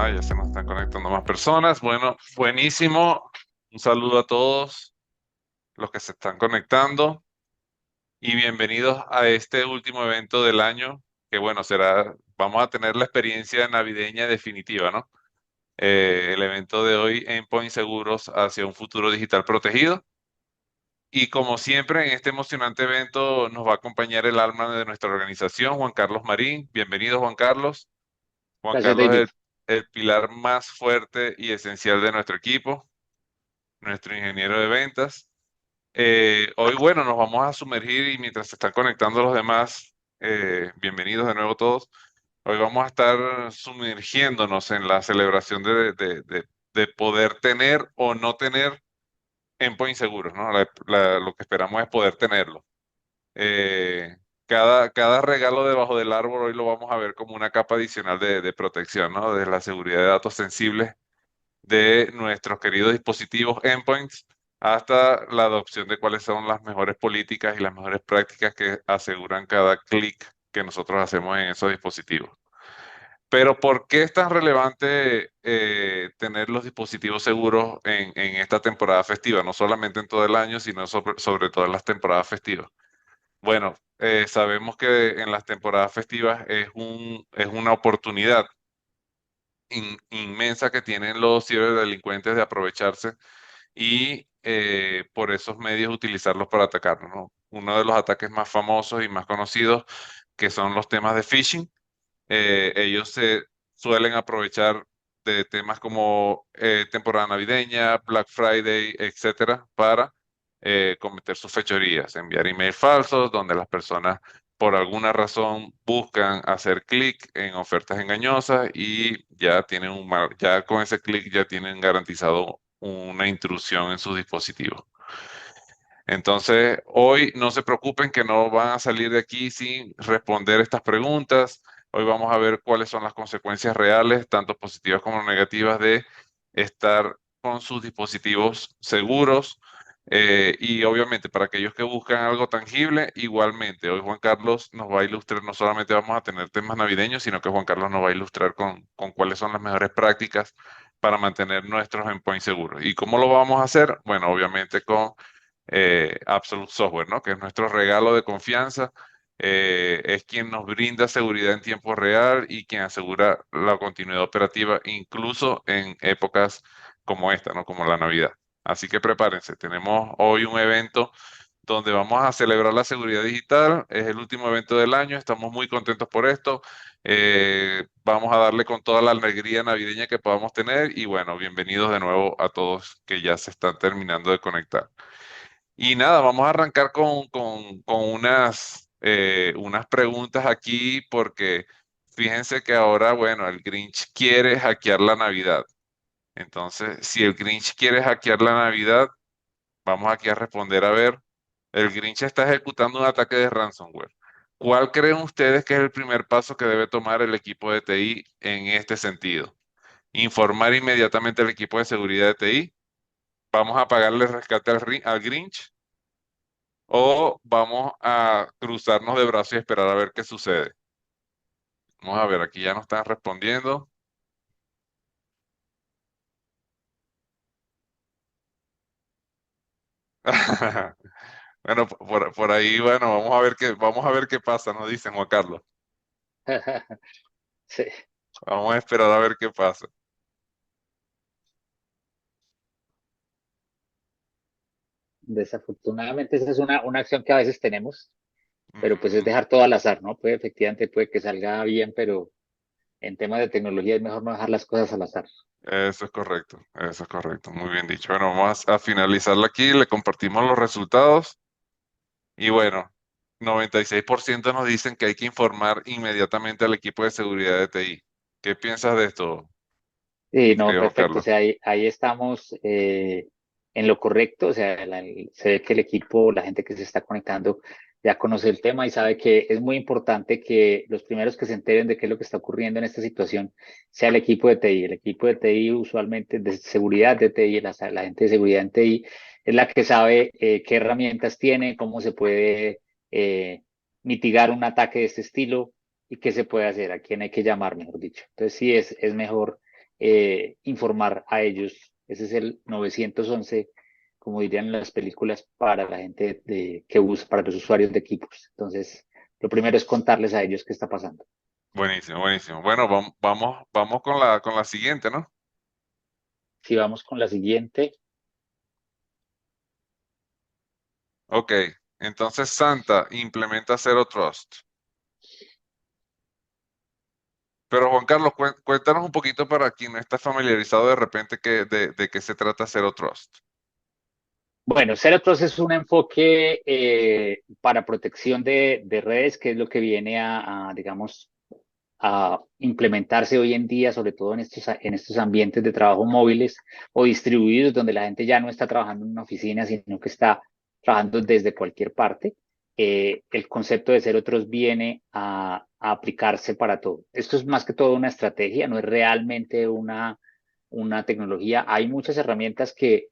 Ya se nos están conectando más personas. Bueno, buenísimo. Un saludo a todos los que se están conectando y bienvenidos a este último evento del año, que bueno, vamos a tener la experiencia navideña definitiva, ¿no? El evento de hoy, Endpoint Seguros hacia un futuro digital protegido. Y como siempre, en este emocionante evento nos va a acompañar el alma de nuestra organización, Juan Carlos Marín. Bienvenido, Juan Carlos. Juan Gracias, Carlos David. es el pilar más fuerte y esencial de nuestro equipo, nuestro ingeniero de ventas. Hoy, bueno, nos vamos a sumergir y mientras se están conectando los demás, bienvenidos de nuevo todos. Hoy vamos a estar sumergiéndonos en la celebración de poder tener o no tener endpoints seguros, ¿no? Lo que esperamos es poder tenerlo. Eh, cada regalo debajo del árbol hoy lo vamos a ver como una capa adicional de protección, ¿no? De la seguridad de datos sensibles de nuestros queridos dispositivos endpoints hasta la adopción de cuáles son las mejores políticas y las mejores prácticas que aseguran cada clic que nosotros hacemos en esos dispositivos. Pero ¿por qué es tan relevante tener los dispositivos seguros en esta temporada festiva? No solamente en todo el año, sino sobre todo en las temporadas festivas. Bueno, sabemos que en las temporadas festivas es una oportunidad inmensa que tienen los ciberdelincuentes de aprovecharse y por esos medios utilizarlos para atacarnos, ¿no? Uno de los ataques más famosos y más conocidos, que son los temas de phishing, ellos se suelen aprovechar de temas como temporada navideña, Black Friday, etcétera, para cometer sus fechorías, enviar emails falsos donde las personas por alguna razón buscan hacer clic en ofertas engañosas y ya con ese clic ya tienen garantizado una intrusión en sus dispositivos. Entonces, hoy no se preocupen que no van a salir de aquí sin responder estas preguntas. Hoy vamos a ver cuáles son las consecuencias reales, tanto positivas como negativas, de estar con sus dispositivos seguros. Y obviamente para aquellos que buscan algo tangible, igualmente, hoy Juan Carlos nos va a ilustrar, no solamente vamos a tener temas navideños, sino que Juan Carlos nos va a ilustrar con cuáles son las mejores prácticas para mantener nuestros endpoints seguros. ¿Y cómo lo vamos a hacer? Bueno, obviamente con Absolute Software, ¿no? Que es nuestro regalo de confianza, es quien nos brinda seguridad en tiempo real y quien asegura la continuidad operativa incluso en épocas como esta, ¿no? Como la Navidad. Así que prepárense, tenemos hoy un evento donde vamos a celebrar la seguridad digital, es el último evento del año, estamos muy contentos por esto, vamos a darle con toda la alegría navideña que podamos tener y bueno, bienvenidos de nuevo a todos que ya se están terminando de conectar. Y nada, vamos a arrancar con unas preguntas aquí porque fíjense que ahora, bueno, el Grinch quiere hackear la Navidad. Entonces, si el Grinch quiere hackear la Navidad, vamos aquí a responder a ver, el Grinch está ejecutando un ataque de ransomware. ¿Cuál creen ustedes que es el primer paso que debe tomar el equipo de TI en este sentido? Informar inmediatamente al equipo de seguridad de TI. Vamos a pagarle rescate al Grinch. ¿O vamos a cruzarnos de brazos y esperar a ver qué sucede? Vamos a ver, aquí ya nos están respondiendo. Bueno, por ahí, bueno, vamos a ver qué pasa, nos dicen Juan Carlos. Sí, Vamos a esperar a ver qué pasa. desafortunadamente esa es una acción que a veces tenemos, pero pues es Ujú. dejar todo al azar, ¿no? Efectivamente puede que salga bien, pero en temas de tecnología es mejor no dejar las cosas al azar. Eso es correcto, muy bien dicho. Bueno, vamos a finalizarla aquí, le compartimos los resultados y bueno, 96% nos dicen que hay que informar inmediatamente al equipo de seguridad de TI. ¿Qué piensas de esto, Sí, mi no, querido Juan perfecto. O Carlos? sea, ahí estamos en lo correcto. O sea, se ve que el equipo, la gente que se está conectando, ya conoce el tema y sabe que es muy importante que los primeros que se enteren de qué es lo que está ocurriendo en esta situación sea el equipo de TI. El equipo de TI, usualmente de seguridad de TI, la gente de seguridad en TI, es la que sabe qué herramientas tiene, cómo se puede mitigar un ataque de este estilo y qué se puede hacer, a quién hay que llamar, mejor dicho. Entonces, sí, es mejor. informar a ellos. Ese es el 911, como dirían en las películas, para la gente que usa, para los usuarios de equipos. Entonces, lo primero es contarles a ellos qué está pasando. Buenísimo, buenísimo. Bueno, vamos con la siguiente, ¿no? Si vamos con la siguiente. Ok, entonces Santa implementa Zero Trust. Pero Juan Carlos, cuéntanos un poquito para quien no está familiarizado de repente de qué se trata Zero Trust. Bueno, Zero Trust es un enfoque para protección de redes, que es lo que viene digamos, a implementarse hoy en día, sobre todo en estos ambientes de trabajo móviles o distribuidos, donde la gente ya no está trabajando en una oficina, sino que está trabajando desde cualquier parte. El concepto de Zero Trust viene a aplicarse para todo. Esto es más que todo una estrategia, no es realmente una tecnología. Hay muchas herramientas que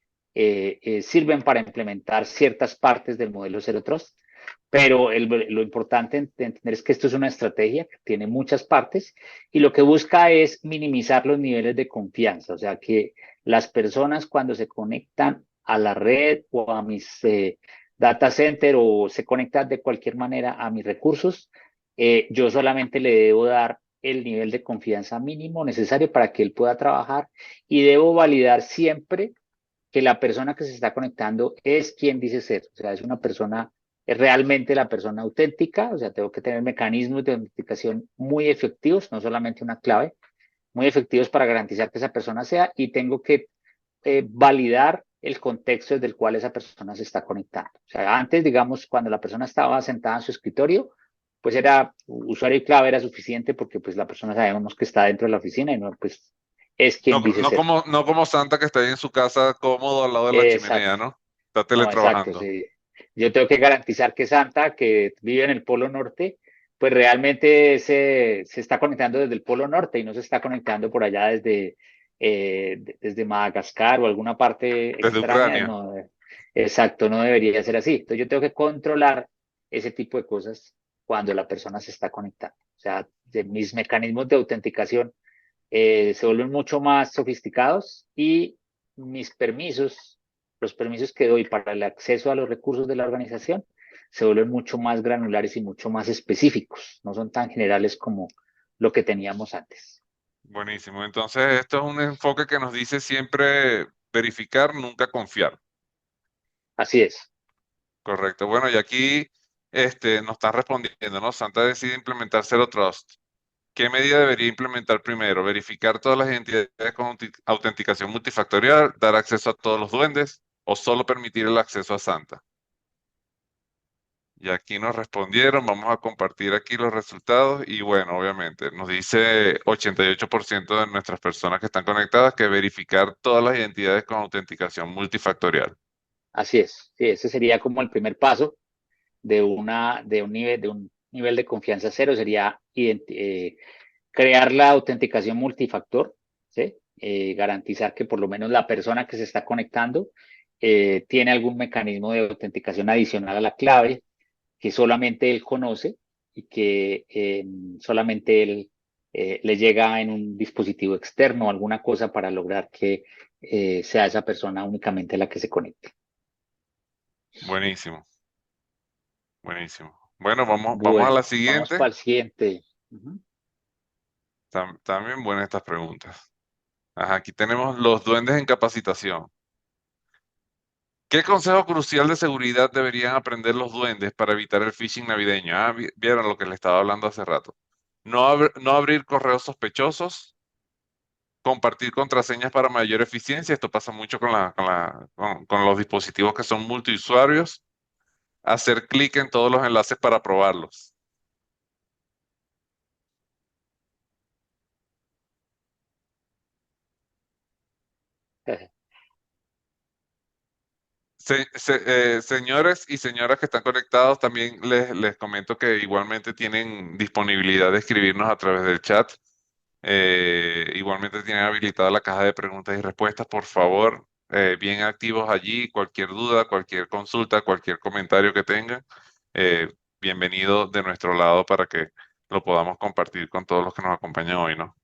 sirven para implementar ciertas partes del modelo Zero Trust, pero lo importante de entender es que esto es una estrategia que tiene muchas partes y lo que busca es minimizar los niveles de confianza, o sea, que las personas cuando se conectan a la red o a mis data center o se conectan de cualquier manera a mis recursos, yo solamente le debo dar el nivel de confianza mínimo necesario para que él pueda trabajar y debo validar siempre que la persona que se está conectando es quien dice ser, o sea, es una persona, es realmente la persona auténtica, o sea, tengo que tener mecanismos de autenticación muy efectivos, no solamente una clave, muy efectivos para garantizar que esa persona sea y tengo que validar el contexto desde el cual esa persona se está conectando. O sea, antes, digamos, cuando la persona estaba sentada en su escritorio, pues era usuario y clave era suficiente porque pues la persona sabemos que está dentro de la oficina y no, pues es No, quien dice ser. no como Santa que está ahí en su casa cómodo al lado de la chimenea, Exacto. ¿no? Está No, exacto, teletrabajando. sí. Yo tengo que garantizar que Santa, que vive en el Polo Norte, pues realmente se está conectando desde el Polo Norte y no se está conectando por allá desde Madagascar o alguna parte Desde extraña. Ucrania. No, exacto, no debería ser así. Entonces yo tengo que controlar ese tipo de cosas cuando la persona se está conectando. O sea, mis mecanismos de autenticación se vuelven mucho más sofisticados y mis permisos, los permisos que doy para el acceso a los recursos de la organización, se vuelven mucho más granulares y mucho más específicos, no son tan generales como lo que teníamos antes. Buenísimo. Entonces, esto es un enfoque que nos dice siempre verificar, nunca confiar. Así es, Correcto. Bueno, y aquí nos están respondiendo, ¿no? Santa decide implementar Zero Trust. ¿Qué medida debería implementar primero? ¿Verificar todas las identidades con autenticación multifactorial, dar acceso a todos los duendes o solo permitir el acceso a Santa? Y aquí nos respondieron, vamos a compartir aquí los resultados y bueno, obviamente nos dice 88% de nuestras personas que están conectadas que verificar todas las identidades con autenticación multifactorial. así es. Sí, ese sería como el primer paso de un nivel de confianza cero, sería crear la autenticación multifactor, ¿sí? Garantizar que por lo menos la persona que se está conectando tiene algún mecanismo de autenticación adicional a la clave que solamente él conoce y que solamente él le llega en un dispositivo externo o alguna cosa para lograr que sea esa persona únicamente la que se conecte. Buenísimo, buenísimo. Bueno, vamos a Bueno, la vamos siguiente. para el siguiente. Ujú. También buenas estas preguntas. Ajá, aquí tenemos los duendes en capacitación. ¿Qué consejo crucial de seguridad deberían aprender los duendes para evitar el phishing navideño? Ah, vieron lo que les estaba hablando hace rato. No abrir correos sospechosos, compartir contraseñas para mayor eficiencia. Esto pasa mucho con los dispositivos que son multiusuarios. Hacer clic en todos los enlaces para probarlos. Señores y señoras que están conectados, también les comento que igualmente tienen disponibilidad de escribirnos a través del chat. Igualmente tienen habilitada la caja de preguntas y respuestas. Por favor, bien activos allí. Cualquier duda, cualquier consulta, cualquier comentario que tengan, eh, bienvenido de nuestro lado para que lo podamos compartir con todos los que nos acompañan hoy, ¿no?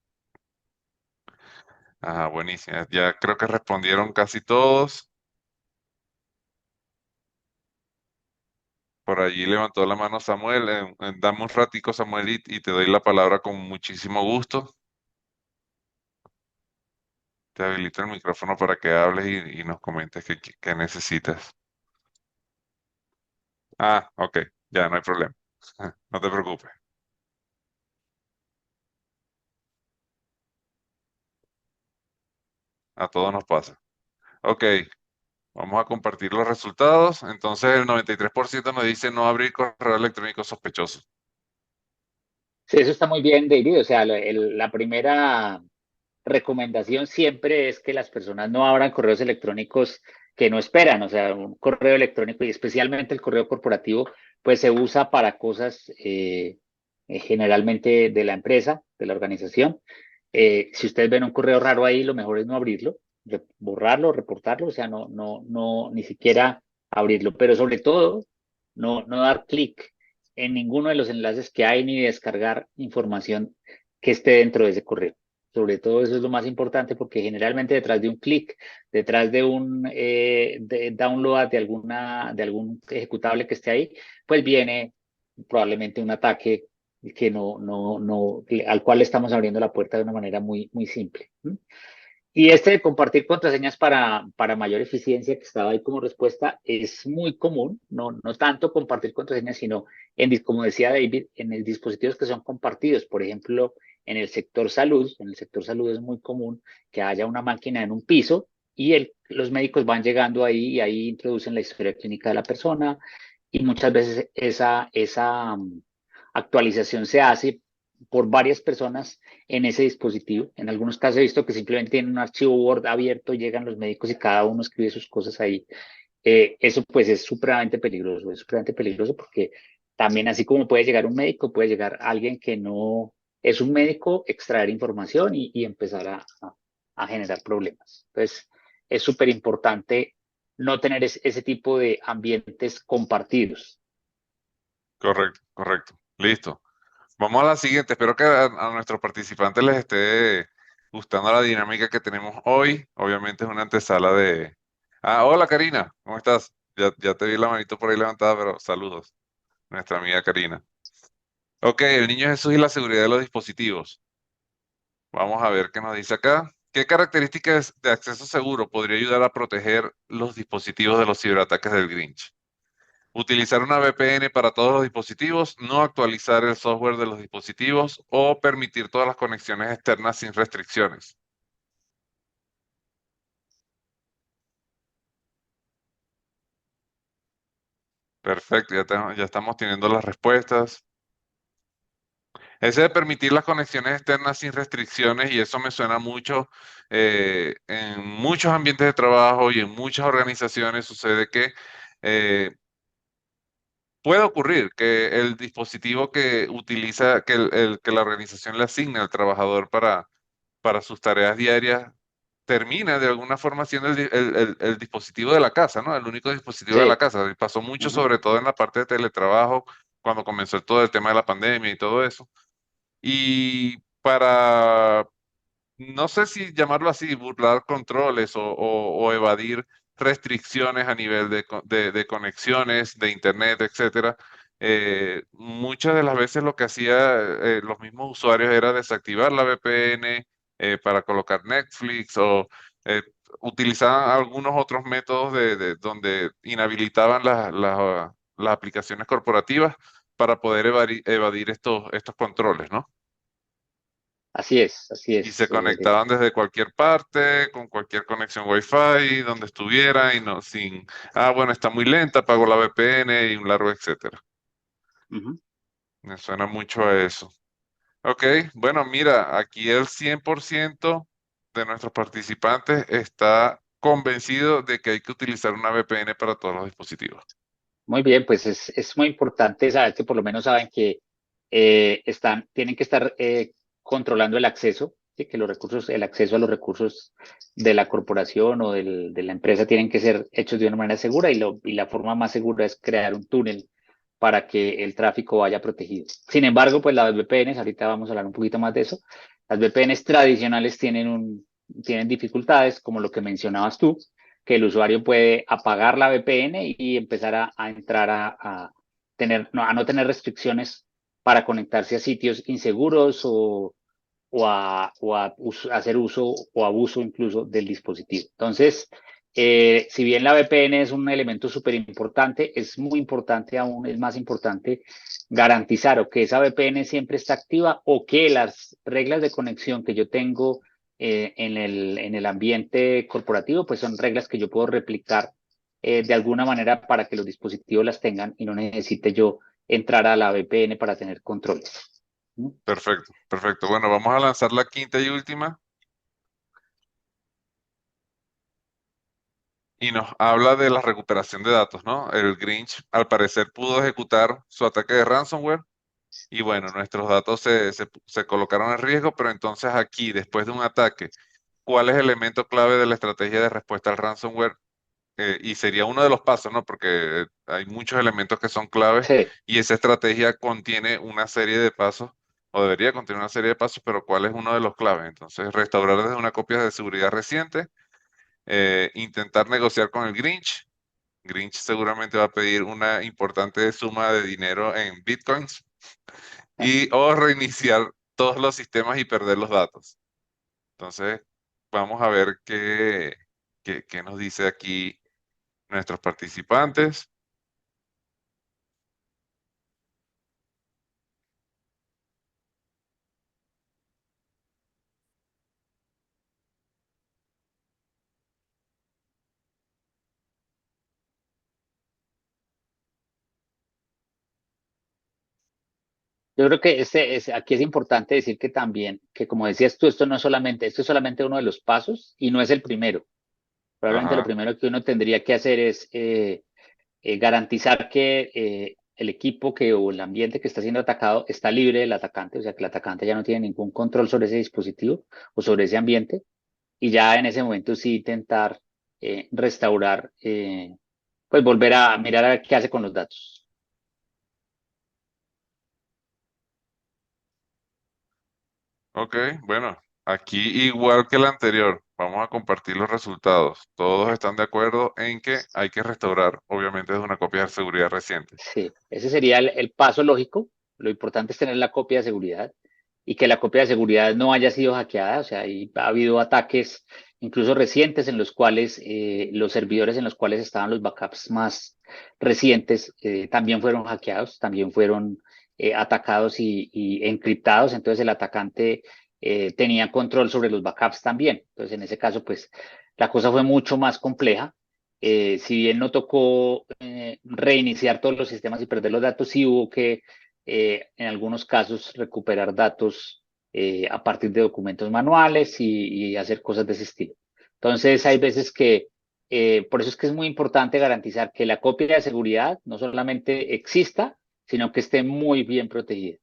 Ajá, buenísimo. Ya creo que respondieron casi todos. Por allí levantó la mano Samuel. Dame un ratico, Samuel, y te doy la palabra con muchísimo gusto. Te habilito el micrófono para que hables y nos comentes qué necesitas. Ah, ok, ya no hay problema. No te preocupes, a todos nos pasa. Ok, vamos a compartir los resultados. Entonces el 93% nos dice no abrir correo electrónico sospechoso. Sí, eso está muy bien, David. O sea, la primera recomendación siempre es que las personas no abran correos electrónicos que no esperan. O sea, un correo electrónico y especialmente el correo corporativo, pues se usa para cosas generalmente de la empresa, de la organización. Si ustedes ven un correo raro ahí, lo mejor es no abrirlo, borrarlo, reportarlo, o sea, no, ni siquiera abrirlo, pero sobre todo, no dar clic en ninguno de los enlaces que hay ni descargar información que esté dentro de ese correo. Sobre todo eso es lo más importante porque generalmente detrás de un clic, detrás de un download de algún ejecutable que esté ahí, pues viene probablemente un ataque que al cual le estamos abriendo la puerta de una manera muy simple. ¿M? Y este de compartir contraseñas para mayor eficiencia que estaba ahí como respuesta es muy común, no tanto compartir contraseñas, sino como decía David, en el dispositivos que son compartidos. Por ejemplo, en el sector salud es muy común que haya una máquina en un piso y los médicos van llegando ahí y ahí introducen la historia clínica de la persona y muchas veces esa actualización se hace por varias personas en ese dispositivo. En algunos casos he visto que simplemente tienen un archivo Word abierto, llegan los médicos y cada uno escribe sus cosas ahí. Eso pues es supremamente peligroso porque también así como puede llegar un médico, puede llegar alguien que no es un médico, extraer información y empezar a generar problemas. Entonces es súper importante no tener ese tipo de ambientes compartidos. Correcto, correcto. Listo. Vamos a la siguiente. Espero que a nuestros participantes les esté gustando la dinámica que tenemos hoy. Obviamente es una antesala de... Ah, hola Karina, ¿cómo estás? Ya te vi la manito por ahí levantada, pero saludos, nuestra amiga Karina. Ok, el niño Jesús y la seguridad de los dispositivos. Vamos a ver qué nos dice acá. ¿Qué características de acceso seguro podría ayudar a proteger los dispositivos de los ciberataques del Grinch? Utilizar una VPN para todos los dispositivos, no actualizar el software de los dispositivos o permitir todas las conexiones externas sin restricciones. Perfecto, ya estamos teniendo las respuestas. Ese de permitir las conexiones externas sin restricciones, y eso me suena mucho, en muchos ambientes de trabajo y en muchas organizaciones sucede que puede ocurrir que el dispositivo que utiliza, que la organización le asigne al trabajador para sus tareas diarias, termina de alguna forma siendo el dispositivo de la casa, ¿no? El único dispositivo de la Sí. casa. Y pasó mucho, Ujú. sobre todo en la parte de teletrabajo, cuando comenzó todo el tema de la pandemia y todo eso. Y para no sé si llamarlo así, burlar controles o evadir restricciones a nivel de conexiones, de internet, etcétera. Muchas de las veces lo que hacía los mismos usuarios era desactivar la VPN para colocar Netflix o eh, utilizaban algunos otros métodos de donde inhabilitaban las aplicaciones corporativas para poder evadir estos controles, ¿no? Así es, así Y se es. conectaban desde cualquier parte, con cualquier conexión Wi-Fi, donde estuviera, y no sin, bueno, está muy lenta, apago la VPN y un largo etcétera. Ujú. Me suena mucho a eso. Ok, bueno, mira, aquí el 100% de nuestros participantes está convencido de que hay que utilizar una VPN para todos los dispositivos. Muy bien, pues es muy importante saber que por lo menos saben que tienen que estar controlando el acceso, ¿sí? Que los recursos, el acceso a los recursos de la corporación o de la empresa tienen que ser hechos de una manera segura y la forma más segura es crear un túnel para que el tráfico vaya protegido. Sin embargo, pues las VPNs, ahorita vamos a hablar un poquito más de eso, las VPNs tradicionales tienen tienen dificultades, como lo que mencionabas tú, que el usuario puede apagar la VPN y empezar a entrar a no tener restricciones para conectarse a sitios inseguros o hacer uso o abuso incluso del dispositivo. Entonces, si bien la VPN es un elemento súper importante, es muy importante aún, es más importante garantizar o que esa VPN siempre está activa o que las reglas de conexión que yo tengo en el ambiente corporativo, pues son reglas que yo puedo replicar de alguna manera para que los dispositivos las tengan y no necesite yo entrar a la VPN para tener controles. ¿No? Perfecto, perfecto. Bueno, vamos a lanzar la quinta y última. Y nos habla de la recuperación de datos, ¿no? El Grinch al parecer pudo ejecutar su ataque de ransomware y bueno, nuestros datos se colocaron en riesgo, pero entonces aquí, después de un ataque, ¿cuál es el elemento clave de la estrategia de respuesta al ransomware? Y sería uno de los pasos, ¿no? Porque hay muchos elementos que son claves Sí. y esa estrategia contiene una serie de pasos, o debería contener una serie de pasos, pero ¿cuál es uno de los claves? Entonces, restaurar desde una copia de seguridad reciente, intentar negociar con el Grinch. Grinch seguramente va a pedir una importante suma de dinero en bitcoins y o reiniciar todos los sistemas y perder los datos. Entonces, vamos a ver qué nos dice aquí nuestros participantes. Yo creo que aquí es importante decir que también, que como decías tú, esto no es solamente, esto es solamente uno de los pasos y no es el primero. Probablemente lo Ajá. primero que uno tendría que hacer es garantizar que el equipo o el ambiente que está siendo atacado está libre del atacante, o sea, que el atacante ya no tiene ningún control sobre ese dispositivo o sobre ese ambiente, y ya en ese momento sí intentar restaurar, pues volver a mirar a ver qué hace con los datos. Ok, bueno, aquí igual que el anterior, vamos a compartir los resultados. Todos están de acuerdo en que hay que restaurar, obviamente, desde una copia de seguridad reciente. Sí, ese sería el paso lógico. Lo importante es tener la copia de seguridad y que la copia de seguridad no haya sido hackeada. O sea, ha habido ataques incluso recientes en los cuales los servidores en los cuales estaban los backups más recientes también fueron hackeados, también fueron atacados y encriptados. Entonces el atacante tenía control sobre los backups también. Entonces en ese caso, pues la cosa fue mucho más compleja. Si bien no tocó reiniciar todos los sistemas y perder los datos, sí hubo que, en algunos casos, recuperar datos a partir de documentos manuales y hacer cosas de ese estilo. Entonces, hay veces que, por eso es que es muy importante garantizar que la copia de seguridad no solamente exista, sino que esté muy bien protegida.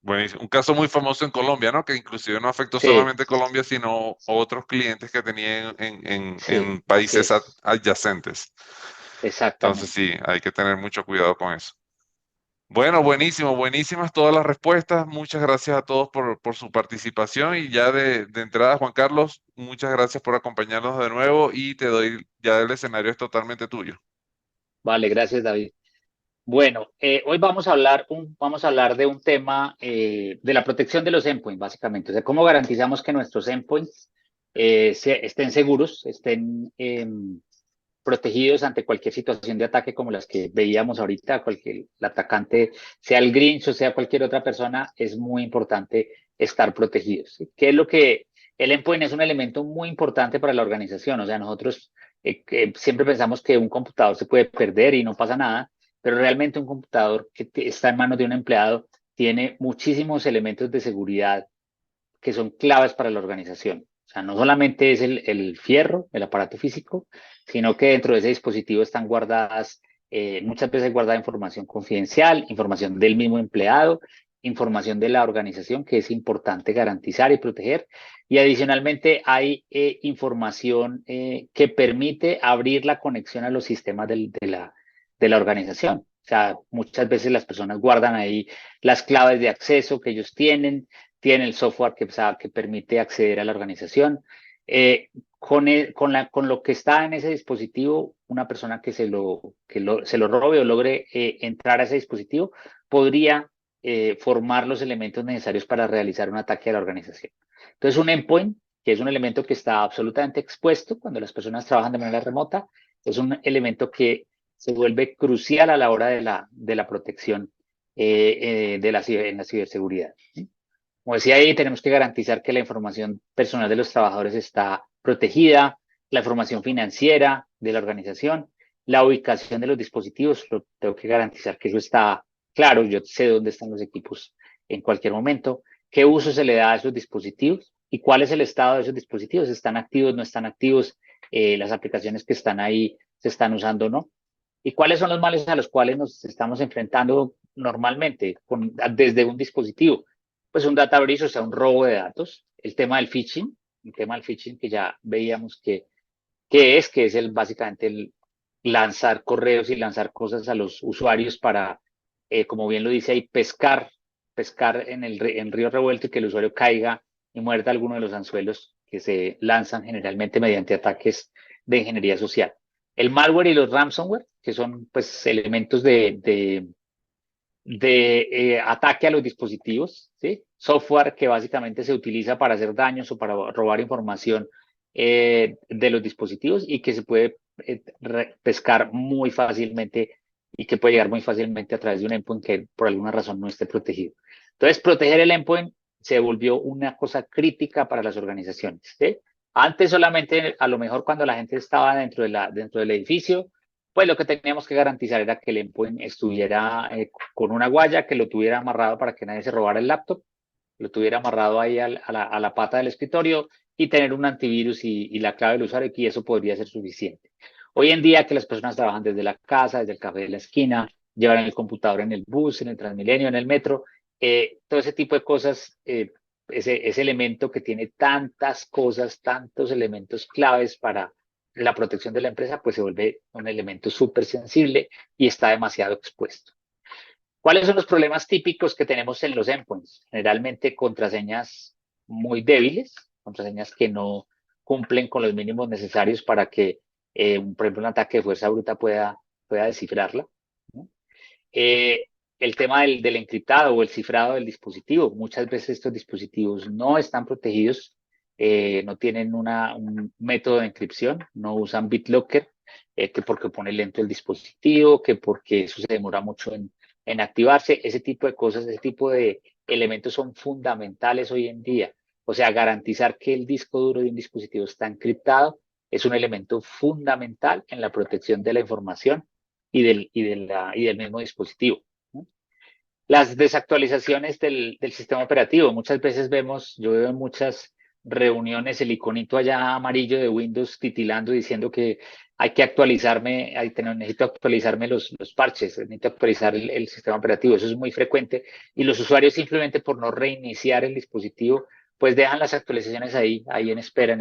Buenísimo. Un caso muy famoso en Colombia, ¿no? Que inclusive no afectó Sí, solamente Colombia, sino otros clientes que tenían sí, en así países es, adyacentes. Entonces exactamente. sí, hay que tener mucho cuidado con eso. Bueno, buenísimo, buenísimas todas las respuestas. Muchas gracias a todos por su participación y ya de entrada, Juan Carlos, muchas gracias por acompañarnos de nuevo y te doy, ya el escenario es totalmente tuyo. Vale, gracias, David. Bueno, hoy vamos a hablar de un tema de la protección de los endpoints, básicamente. O sea, cómo garantizamos que nuestros endpoints estén seguros, estén protegidos ante cualquier situación de ataque como las que veíamos ahorita, cualquier el atacante, sea el Grinch o sea cualquier otra persona, es muy importante estar protegidos. ¿Sí? ¿Qué es lo que el endpoint es un elemento muy importante para la organización? O sea, nosotros que siempre pensamos que un computador se puede perder y no pasa nada, pero realmente un computador que está en manos de un empleado tiene muchísimos elementos de seguridad que son claves para la organización. O sea, no solamente es el fierro, el aparato físico, sino que dentro de ese dispositivo están guardadas, muchas veces guardada información confidencial, información del mismo empleado, información de la organización que es importante garantizar y proteger. Y adicionalmente hay información que permite abrir la conexión a los sistemas de la organización. O sea, muchas veces las personas guardan ahí las claves de acceso que ellos tienen, tiene el software que permite acceder a la organización. Con lo que está en ese dispositivo, una persona que se lo robe o logre entrar a ese dispositivo podría formar los elementos necesarios para realizar un ataque a la organización. Entonces, un endpoint, que es un elemento que está absolutamente expuesto cuando las personas trabajan de manera remota, es un elemento que se vuelve crucial a la hora de la protección en la ciberseguridad. ¿Sí? Como decía ahí, tenemos que garantizar que la información personal de los trabajadores está protegida, la información financiera de la organización, la ubicación de los dispositivos, tengo que garantizar que eso está claro, yo sé dónde están los equipos en cualquier momento, qué uso se le da a esos dispositivos y cuál es el estado de esos dispositivos, están activos, no están activos, las aplicaciones que están ahí se están usando o no. ¿Y cuáles son los males a los cuales nos estamos enfrentando normalmente desde un dispositivo? Pues un data breach, o sea, un robo de datos, el tema del phishing que ya veíamos que es básicamente el lanzar correos y lanzar cosas a los usuarios para, como bien lo dice ahí, pescar en río revuelto y que el usuario caiga y muerda alguno de los anzuelos que se lanzan generalmente mediante ataques de ingeniería social. El malware y los ransomware, que son pues elementos de ataque a los dispositivos, ¿sí? Software que básicamente se utiliza para hacer daños o para robar información de los dispositivos y que se puede pescar muy fácilmente y que puede llegar muy fácilmente a través de un endpoint que por alguna razón no esté protegido. Entonces, proteger el endpoint se volvió una cosa crítica para las organizaciones, ¿sí? Antes solamente, a lo mejor cuando la gente estaba dentro del edificio, pues lo que teníamos que garantizar era que el endpoint estuviera con una guaya, que lo tuviera amarrado para que nadie se robara el laptop, lo tuviera amarrado ahí a la pata del escritorio y tener un antivirus y la clave del usuario y eso podría ser suficiente. Hoy en día que las personas trabajan desde la casa, desde el café de la esquina, llevan el computador en el bus, en el Transmilenio, en el metro, todo ese tipo de cosas, ese elemento que tiene tantas cosas, tantos elementos claves para la protección de la empresa, pues se vuelve un elemento súper sensible y está demasiado expuesto. ¿Cuáles son los problemas típicos que tenemos en los endpoints? Generalmente contraseñas muy débiles, contraseñas que no cumplen con los mínimos necesarios para que, por ejemplo, un ataque de fuerza bruta pueda descifrarla, ¿no? Eh, el tema del encriptado o el cifrado del dispositivo. Muchas veces estos dispositivos no están protegidos, no tienen un método de encripción, no usan BitLocker, que porque pone lento el dispositivo, que porque eso se demora mucho en activarse. Ese tipo de cosas, ese tipo de elementos son fundamentales hoy en día. O sea, garantizar que el disco duro de un dispositivo está encriptado es un elemento fundamental en la protección de la información y del mismo dispositivo, ¿no? Las desactualizaciones del sistema operativo. Muchas veces yo veo en muchas reuniones el iconito allá amarillo de Windows titilando diciendo que hay que necesito actualizarme los parches, necesito actualizar el sistema operativo. Eso es muy frecuente y los usuarios simplemente por no reiniciar el dispositivo, pues dejan las actualizaciones ahí en espera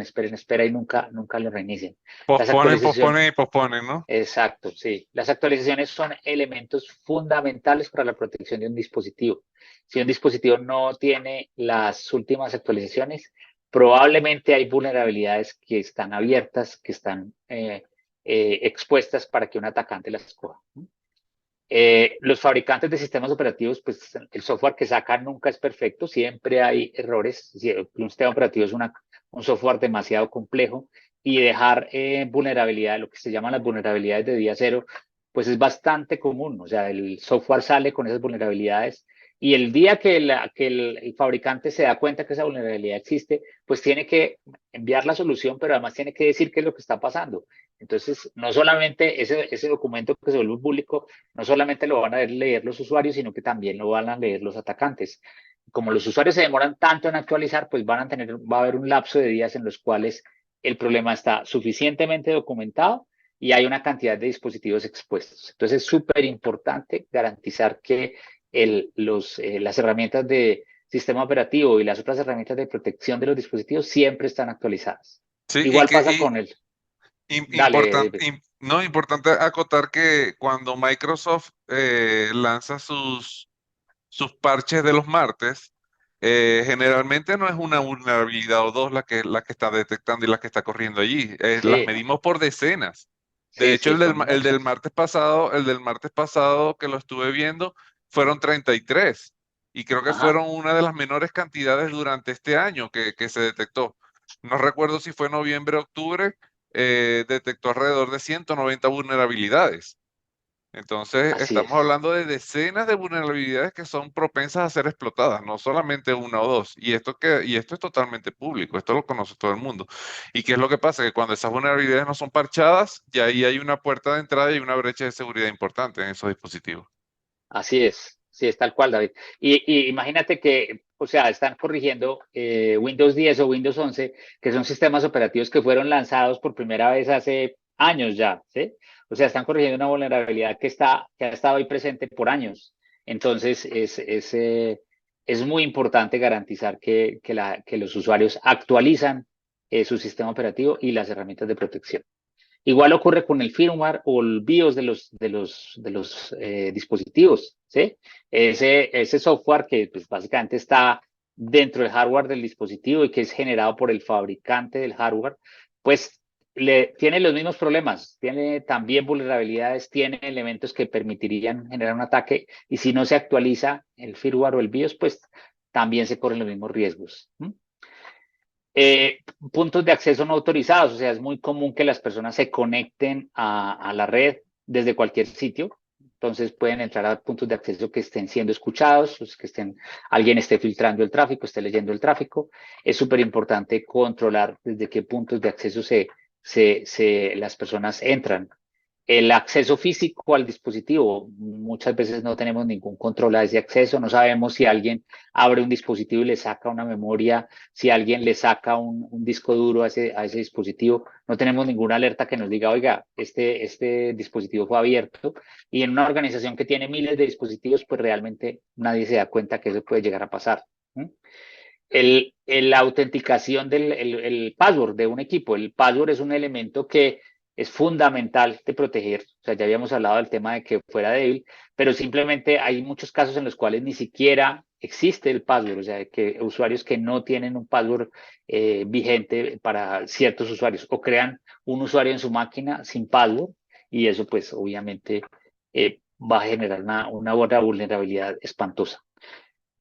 y nunca lo reinician. Las Posponen, actualizaciones, posponen y posponen, ¿no? exacto, sí. Las actualizaciones son elementos fundamentales para la protección de un dispositivo. Si un dispositivo no tiene las últimas actualizaciones, probablemente hay vulnerabilidades que están abiertas, que están expuestas para que un atacante las coja, ¿no? Los fabricantes de sistemas operativos, pues el software que sacan nunca es perfecto, siempre hay errores. Si un sistema operativo es un software demasiado complejo y dejar vulnerabilidad, lo que se llaman las vulnerabilidades de día cero, pues es bastante común. O sea, el software sale con esas vulnerabilidades y el día que el fabricante se da cuenta que esa vulnerabilidad existe, pues tiene que enviar la solución, pero además tiene que decir qué es lo que está pasando. Entonces, no solamente ese documento que se vuelve público no solamente lo van a leer los usuarios, sino que también lo van a leer los atacantes. Como los usuarios se demoran tanto en actualizar, pues va a haber un lapso de días en los cuales el problema está suficientemente documentado y hay una cantidad de dispositivos expuestos. Entonces es súper importante garantizar que las herramientas de sistema operativo y las otras herramientas de protección de los dispositivos siempre están actualizadas. Sí, Igual pasa con el... Dale, no, importante acotar que cuando Microsoft lanza sus parches de los martes, Generalmente no es una vulnerabilidad o dos la que está detectando y la que está corriendo allí. Las Sí, medimos por decenas. De sí, hecho, sí, son el del muchas. martes pasado que lo estuve viendo fueron 33. Y creo que Ajá, fueron una de las menores cantidades durante este año que se detectó. No recuerdo si fue noviembre o octubre, detectó alrededor de 190 vulnerabilidades. Entonces, así estamos es. hablando de decenas de vulnerabilidades que son propensas a ser explotadas, no solamente una o dos. Y esto es totalmente público, esto lo conoce todo el mundo. ¿Y qué es lo que pasa? Que cuando esas vulnerabilidades no son parchadas, ya ahí hay una puerta de entrada y una brecha de seguridad importante en esos dispositivos. Así es, sí, es tal cual, David. Y imagínate que, o sea, están corrigiendo Windows 10 o Windows 11, que son sistemas operativos que fueron lanzados por primera vez hace años ya, ¿sí? O sea, están corrigiendo una vulnerabilidad que ha estado ahí presente por años. Entonces, es muy importante garantizar que los usuarios actualizan su sistema operativo y las herramientas de protección. Igual ocurre con el firmware o el BIOS de los dispositivos, ¿sí? Ese software que pues, básicamente está dentro del hardware del dispositivo y que es generado por el fabricante del hardware, pues tiene los mismos problemas, tiene también vulnerabilidades, tiene elementos que permitirían generar un ataque y si no se actualiza el firmware o el BIOS, pues también se corren los mismos riesgos. Puntos de acceso no autorizados, o sea, es muy común que las personas se conecten a la red desde cualquier sitio. Entonces pueden entrar a puntos de acceso que estén siendo escuchados, pues, alguien esté filtrando el tráfico, esté leyendo el tráfico. Es súper importante controlar desde qué puntos de acceso las personas entran. El acceso físico al dispositivo, muchas veces no tenemos ningún control a ese acceso, no sabemos si alguien abre un dispositivo y le saca una memoria, si alguien le saca un disco duro a ese dispositivo, no tenemos ninguna alerta que nos diga, oiga, este dispositivo fue abierto. Y en una organización que tiene miles de dispositivos, pues realmente nadie se da cuenta que eso puede llegar a pasar. ¿Mm? La autenticación del password de un equipo. El password es un elemento que es fundamental de proteger. O sea, ya habíamos hablado del tema de que fuera débil, pero simplemente hay muchos casos en los cuales ni siquiera existe el password. O sea, que usuarios que no tienen un password vigente para ciertos usuarios o crean un usuario en su máquina sin password y eso pues obviamente va a generar una vulnerabilidad espantosa.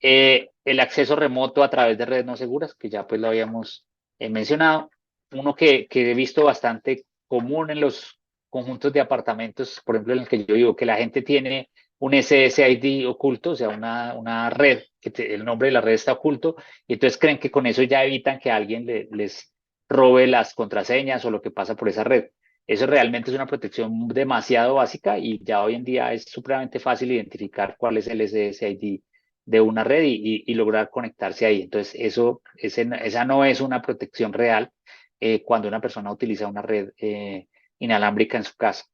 El acceso remoto a través de redes no seguras, que ya pues lo habíamos mencionado. Uno que he visto bastante común en los conjuntos de apartamentos, por ejemplo, en el que yo vivo, que la gente tiene un SSID oculto, o sea, una red, el nombre de la red está oculto, y entonces creen que con eso ya evitan que alguien les robe las contraseñas o lo que pasa por esa red. Eso realmente es una protección demasiado básica y ya hoy en día es supremamente fácil identificar cuál es el SSID de una red y lograr conectarse ahí. Entonces, esa no es una protección real cuando una persona utiliza una red inalámbrica en su casa.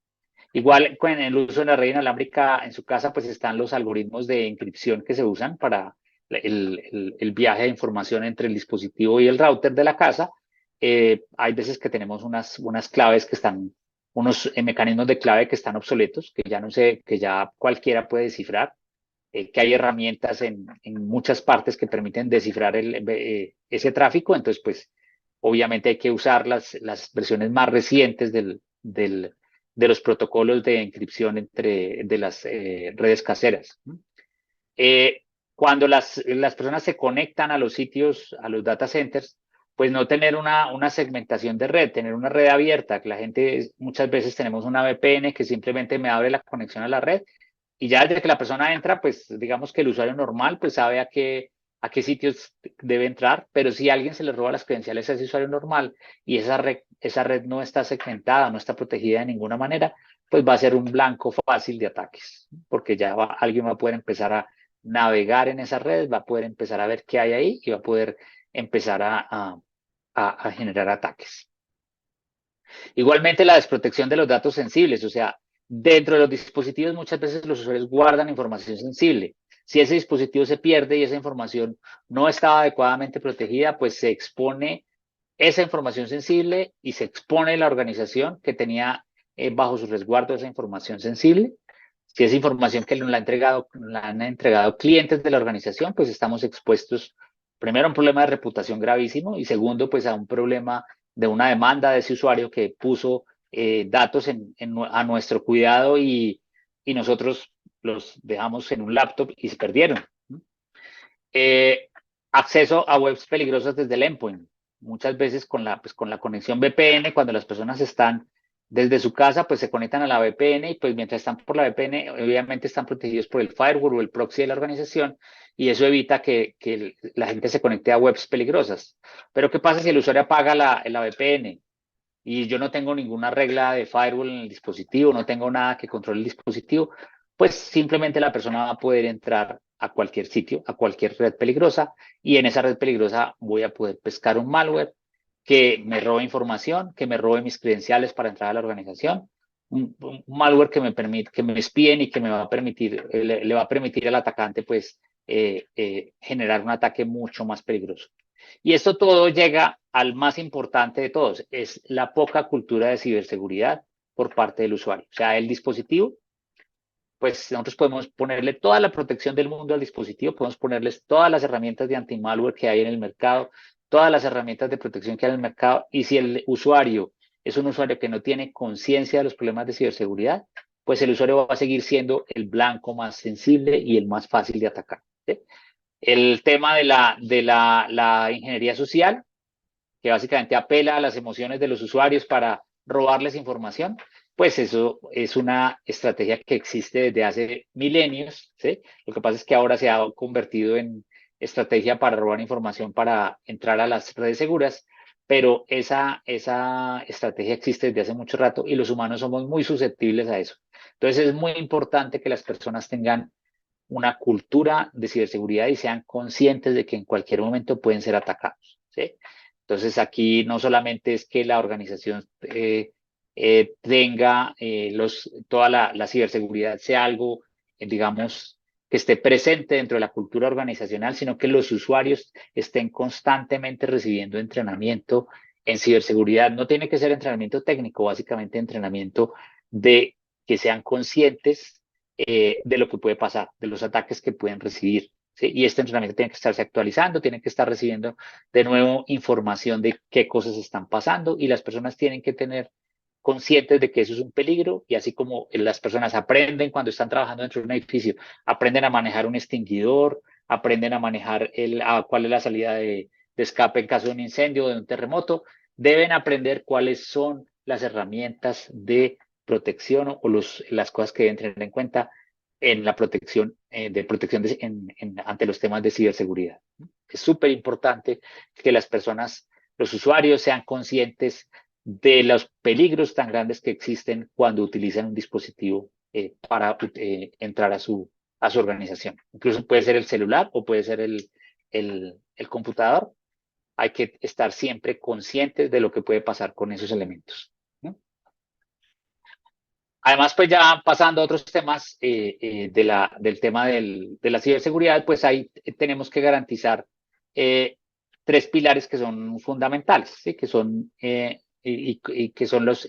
Igual con el uso de la red inalámbrica en su casa, pues están los algoritmos de encripción que se usan para el viaje de información entre el dispositivo y el router de la casa. Hay veces que tenemos unas claves que están, unos mecanismos de clave que están obsoletos, que ya no sé, que ya cualquiera puede descifrar, que hay herramientas en muchas partes que permiten descifrar ese tráfico, entonces pues obviamente hay que usar las versiones más recientes de los protocolos de encripción de las redes caseras. Eh, Cuando las personas se conectan a los sitios, a los data centers, pues no tener una segmentación de red, tener una red abierta, que la gente muchas veces tenemos una VPN que simplemente me abre la conexión a la red y ya desde que la persona entra, pues digamos que el usuario normal pues sabe a qué sitios debe entrar, pero si a alguien se le roba las credenciales a ese usuario normal y esa red no está segmentada, no está protegida de ninguna manera, pues va a ser un blanco fácil de ataques, porque ya alguien va a poder empezar a navegar en esa red, va a poder empezar a ver qué hay ahí y va a poder empezar a generar ataques. Igualmente la desprotección de los datos sensibles, o sea, dentro de los dispositivos muchas veces los usuarios guardan información sensible. Si ese dispositivo se pierde y esa información no estaba adecuadamente protegida, pues se expone esa información sensible y se expone la organización que tenía bajo su resguardo esa información sensible. Si es información que la han entregado clientes de la organización, pues estamos expuestos primero, un problema de reputación gravísimo y segundo, pues a un problema de una demanda de ese usuario que puso datos a nuestro cuidado y nosotros los dejamos en un laptop y se perdieron. Eh, Acceso a webs peligrosas desde el endpoint. Muchas veces con la conexión VPN, cuando las personas están desde su casa, pues se conectan a la VPN y pues mientras están por la VPN, obviamente están protegidos por el firewall o el proxy de la organización y eso evita que la gente se conecte a webs peligrosas. Pero ¿qué pasa si el usuario apaga la VPN? Y yo no tengo ninguna regla de firewall en el dispositivo, no tengo nada que controle el dispositivo, pues simplemente la persona va a poder entrar a cualquier sitio, a cualquier red peligrosa, y en esa red peligrosa voy a poder pescar un malware que me robe información, que me robe mis credenciales para entrar a la organización, un malware que me permite, que me espíen y que me va a permitir, le va a permitir al atacante, pues, generar un ataque mucho más peligroso. Y esto todo llega al más importante de todos, es la poca cultura de ciberseguridad por parte del usuario. O sea, el dispositivo, pues nosotros podemos ponerle toda la protección del mundo al dispositivo, podemos ponerles todas las herramientas de anti-malware que hay en el mercado, todas las herramientas de protección que hay en el mercado, y si el usuario es un usuario que no tiene conciencia de los problemas de ciberseguridad, pues el usuario va a seguir siendo el blanco más sensible y el más fácil de atacar. ¿Sí? El tema de la ingeniería social, que básicamente apela a las emociones de los usuarios para robarles información, pues eso es una estrategia que existe desde hace milenios, ¿sí? Lo que pasa es que ahora se ha convertido en estrategia para robar información para entrar a las redes seguras, pero esa estrategia existe desde hace mucho rato y los humanos somos muy susceptibles a eso. Entonces es muy importante que las personas tengan una cultura de ciberseguridad y sean conscientes de que en cualquier momento pueden ser atacados, ¿sí? Entonces aquí no solamente es que la organización tenga toda la ciberseguridad sea algo, digamos, que esté presente dentro de la cultura organizacional, sino que los usuarios estén constantemente recibiendo entrenamiento en ciberseguridad. No tiene que ser entrenamiento técnico, básicamente entrenamiento de que sean conscientes de lo que puede pasar, de los ataques que pueden recibir. ¿Sí? Y este entrenamiento tiene que estarse actualizando, tiene que estar recibiendo de nuevo información de qué cosas están pasando y las personas tienen que tener conscientes de que eso es un peligro y así como las personas aprenden cuando están trabajando dentro de un edificio, aprenden a manejar un extinguidor, aprenden a manejar cuál es la salida de escape en caso de un incendio o de un terremoto, deben aprender cuáles son las herramientas de protección o las cosas que deben tener en cuenta en la protección, ante los temas de ciberseguridad. Es súper importante que las personas, los usuarios sean conscientes de los peligros tan grandes que existen cuando utilizan un dispositivo para entrar a su organización. Incluso puede ser el celular o puede ser el computador. Hay que estar siempre conscientes de lo que puede pasar con esos elementos, ¿no? Además, pues ya pasando a otros temas del tema de la ciberseguridad, pues ahí tenemos que garantizar tres pilares que son fundamentales, ¿sí? Que son, y que son los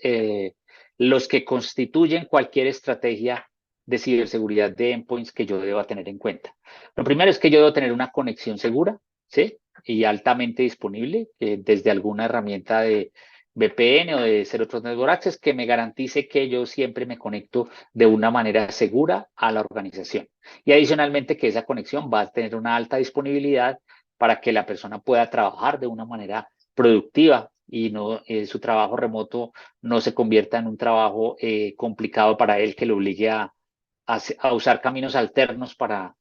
que constituyen cualquier estrategia de ciberseguridad de endpoints que yo deba tener en cuenta. Lo primero es que yo debo tener una conexión segura, ¿sí? Y altamente disponible desde alguna herramienta de VPN o de Zero Trust Network Access que me garantice que yo siempre me conecto de una manera segura a la organización. Y adicionalmente que esa conexión va a tener una alta disponibilidad para que la persona pueda trabajar de una manera productiva y no su trabajo remoto no se convierta en un trabajo complicado para él que lo obligue a usar caminos alternos para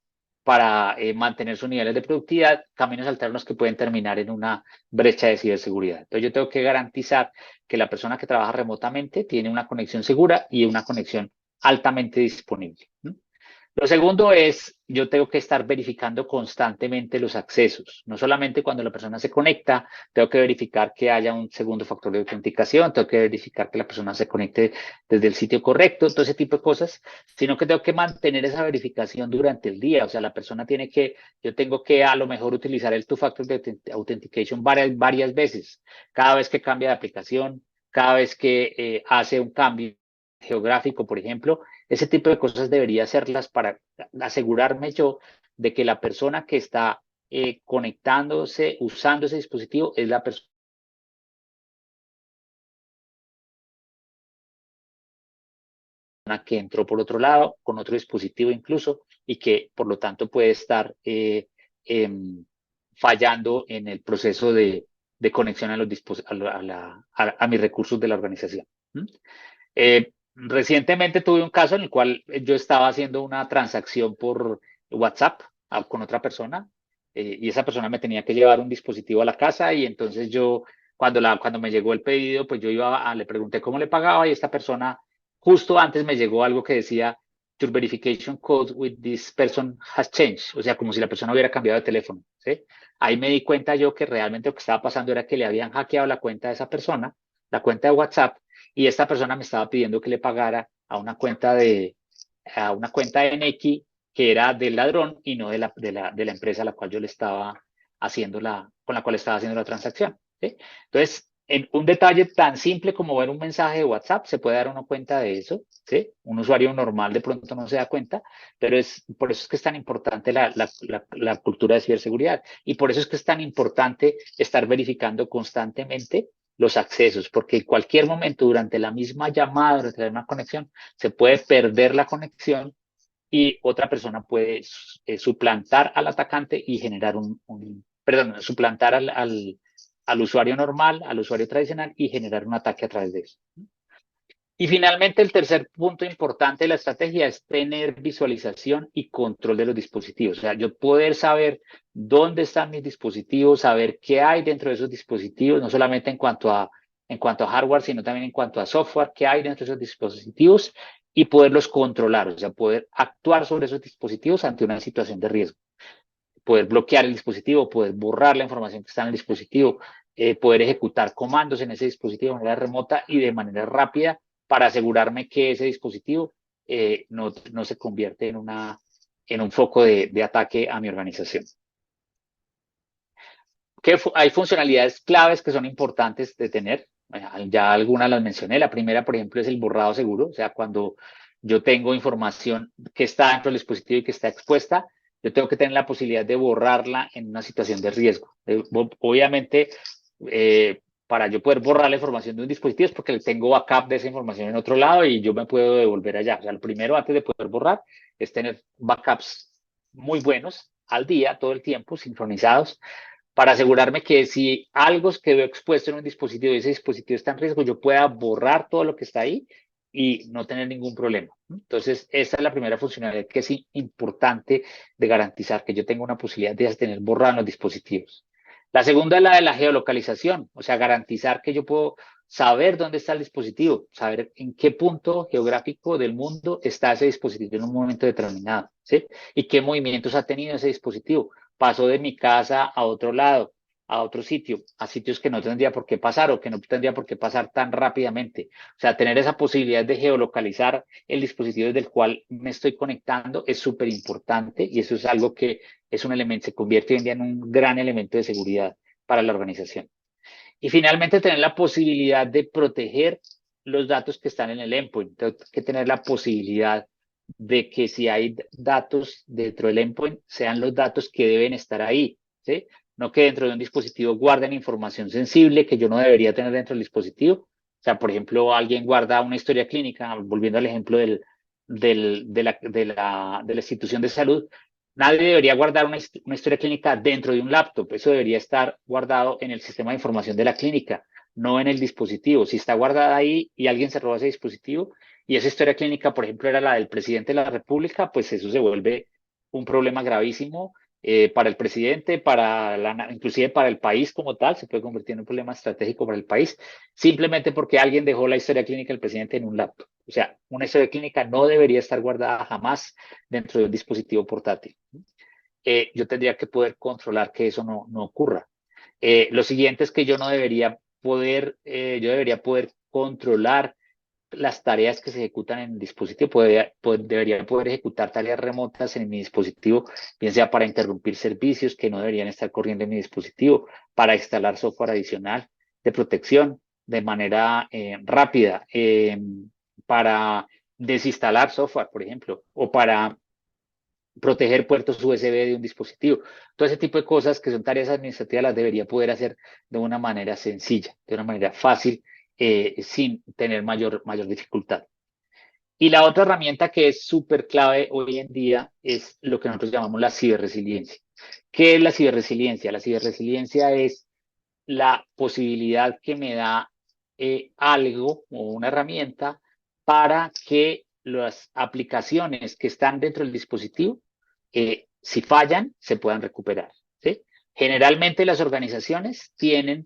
mantener sus niveles de productividad, caminos alternos que pueden terminar en una brecha de ciberseguridad. Entonces yo tengo que garantizar que la persona que trabaja remotamente tiene una conexión segura y una conexión altamente disponible. Lo segundo es, yo tengo que estar verificando constantemente los accesos. No solamente cuando la persona se conecta, tengo que verificar que haya un segundo factor de autenticación, tengo que verificar que la persona se conecte desde el sitio correcto, todo ese tipo de cosas, sino que tengo que mantener esa verificación durante el día. O sea, la persona yo tengo que a lo mejor utilizar el two-factor de authentication varias veces. Cada vez que cambia de aplicación, cada vez que hace un cambio geográfico, por ejemplo, ese tipo de cosas debería hacerlas para asegurarme yo de que la persona que está conectándose, usando ese dispositivo, es la persona que entró por otro lado, con otro dispositivo incluso, y que por lo tanto puede estar fallando en el proceso de conexión a, los a mis recursos de la organización. Recientemente tuve un caso en el cual yo estaba haciendo una transacción por WhatsApp con otra persona, y esa persona me tenía que llevar un dispositivo a la casa, y entonces yo, cuando me llegó el pedido, pues yo le pregunté cómo le pagaba, y esta persona, justo antes me llegó algo que decía: "Your verification code with this person has changed", o sea, como si la persona hubiera cambiado de teléfono, ¿sí? Ahí me di cuenta yo que realmente lo que estaba pasando era que le habían hackeado la cuenta de esa persona, la cuenta de WhatsApp, y esta persona me estaba pidiendo que le pagara a una cuenta de Nequi que era del ladrón y no de la empresa a la cual yo le estaba con la cual estaba haciendo la transacción, ¿sí? Entonces, en un detalle tan simple como ver un mensaje de WhatsApp, se puede dar uno cuenta de eso, ¿sí? Un usuario normal de pronto no se da cuenta, pero por eso es que es tan importante la cultura de ciberseguridad, y por eso es que es tan importante estar verificando constantemente los accesos, porque en cualquier momento durante la misma llamada, durante la misma conexión, se puede perder la conexión y otra persona puede suplantar al atacante y generar perdón, suplantar al usuario normal, al usuario tradicional, y generar un ataque a través de eso. Y finalmente, el tercer punto importante de la estrategia es tener visualización y control de los dispositivos. O sea, yo poder saber dónde están mis dispositivos, saber qué hay dentro de esos dispositivos, no solamente en cuanto a hardware, sino también en cuanto a software, qué hay dentro de esos dispositivos, y poderlos controlar, o sea, poder actuar sobre esos dispositivos ante una situación de riesgo. Poder bloquear el dispositivo, poder borrar la información que está en el dispositivo, poder ejecutar comandos en ese dispositivo de manera remota y de manera rápida para asegurarme que ese dispositivo no se convierte en un foco de ataque a mi organización. Hay funcionalidades claves que son importantes de tener. Ya algunas las mencioné. La primera, por ejemplo, es el borrado seguro. O sea, cuando yo tengo información que está dentro del dispositivo y que está expuesta, yo tengo que tener la posibilidad de borrarla en una situación de riesgo. Obviamente, para yo poder borrar la información de un dispositivo es porque tengo backup de esa información en otro lado y yo me puedo devolver allá. O sea, lo primero antes de poder borrar es tener backups muy buenos al día, todo el tiempo, sincronizados, para asegurarme que si algo quedó expuesto en un dispositivo y ese dispositivo está en riesgo, yo pueda borrar todo lo que está ahí y no tener ningún problema. Entonces, esa es la primera funcionalidad que es importante de garantizar, que yo tenga una posibilidad de tener borrado en los dispositivos. La segunda es la de la geolocalización, o sea, garantizar que yo puedo saber dónde está el dispositivo, saber en qué punto geográfico del mundo está ese dispositivo en un momento determinado, ¿sí? Y qué movimientos ha tenido ese dispositivo. Pasó de mi casa a otro lado, a otro sitio, a sitios que no tendría por qué pasar o que no tendría por qué pasar tan rápidamente. O sea, tener esa posibilidad de geolocalizar el dispositivo desde el cual me estoy conectando es súper importante, y eso es algo que es un elemento, se convierte hoy en día en un gran elemento de seguridad para la organización. Y finalmente, tener la posibilidad de proteger los datos que están en el endpoint. Tengo que tener la posibilidad de que si hay datos dentro del endpoint, sean los datos que deben estar ahí, ¿sí? No que dentro de un dispositivo guarden información sensible que yo no debería tener dentro del dispositivo. O sea, por ejemplo, alguien guarda una historia clínica, volviendo al ejemplo de la institución de salud. Nadie debería guardar una historia clínica dentro de un laptop. Eso debería estar guardado en el sistema de información de la clínica, no en el dispositivo. Si está guardada ahí y alguien se roba ese dispositivo y esa historia clínica, por ejemplo, era la del presidente de la República, pues eso se vuelve un problema gravísimo para el presidente, inclusive para el país como tal. Se puede convertir en un problema estratégico para el país, simplemente porque alguien dejó la historia clínica del presidente en un laptop. O sea, una historia clínica no debería estar guardada jamás dentro de un dispositivo portátil. Yo tendría que poder controlar que eso no ocurra. Lo siguiente es que yo debería poder controlar las tareas que se ejecutan en el dispositivo. Debería poder ejecutar tareas remotas en mi dispositivo, bien sea para interrumpir servicios que no deberían estar corriendo en mi dispositivo, para instalar software adicional de protección de manera rápida, para desinstalar software, por ejemplo, o para proteger puertos USB de un dispositivo. Todo ese tipo de cosas que son tareas administrativas las debería poder hacer de una manera sencilla, de una manera fácil, sin tener mayor dificultad. Y la otra herramienta que es súper clave hoy en día es lo que nosotros llamamos la ciberresiliencia. ¿Qué es la ciberresiliencia? La ciberresiliencia es la posibilidad que me da algo o una herramienta para que las aplicaciones que están dentro del dispositivo, si fallan, se puedan recuperar. ¿Sí? Generalmente las organizaciones tienen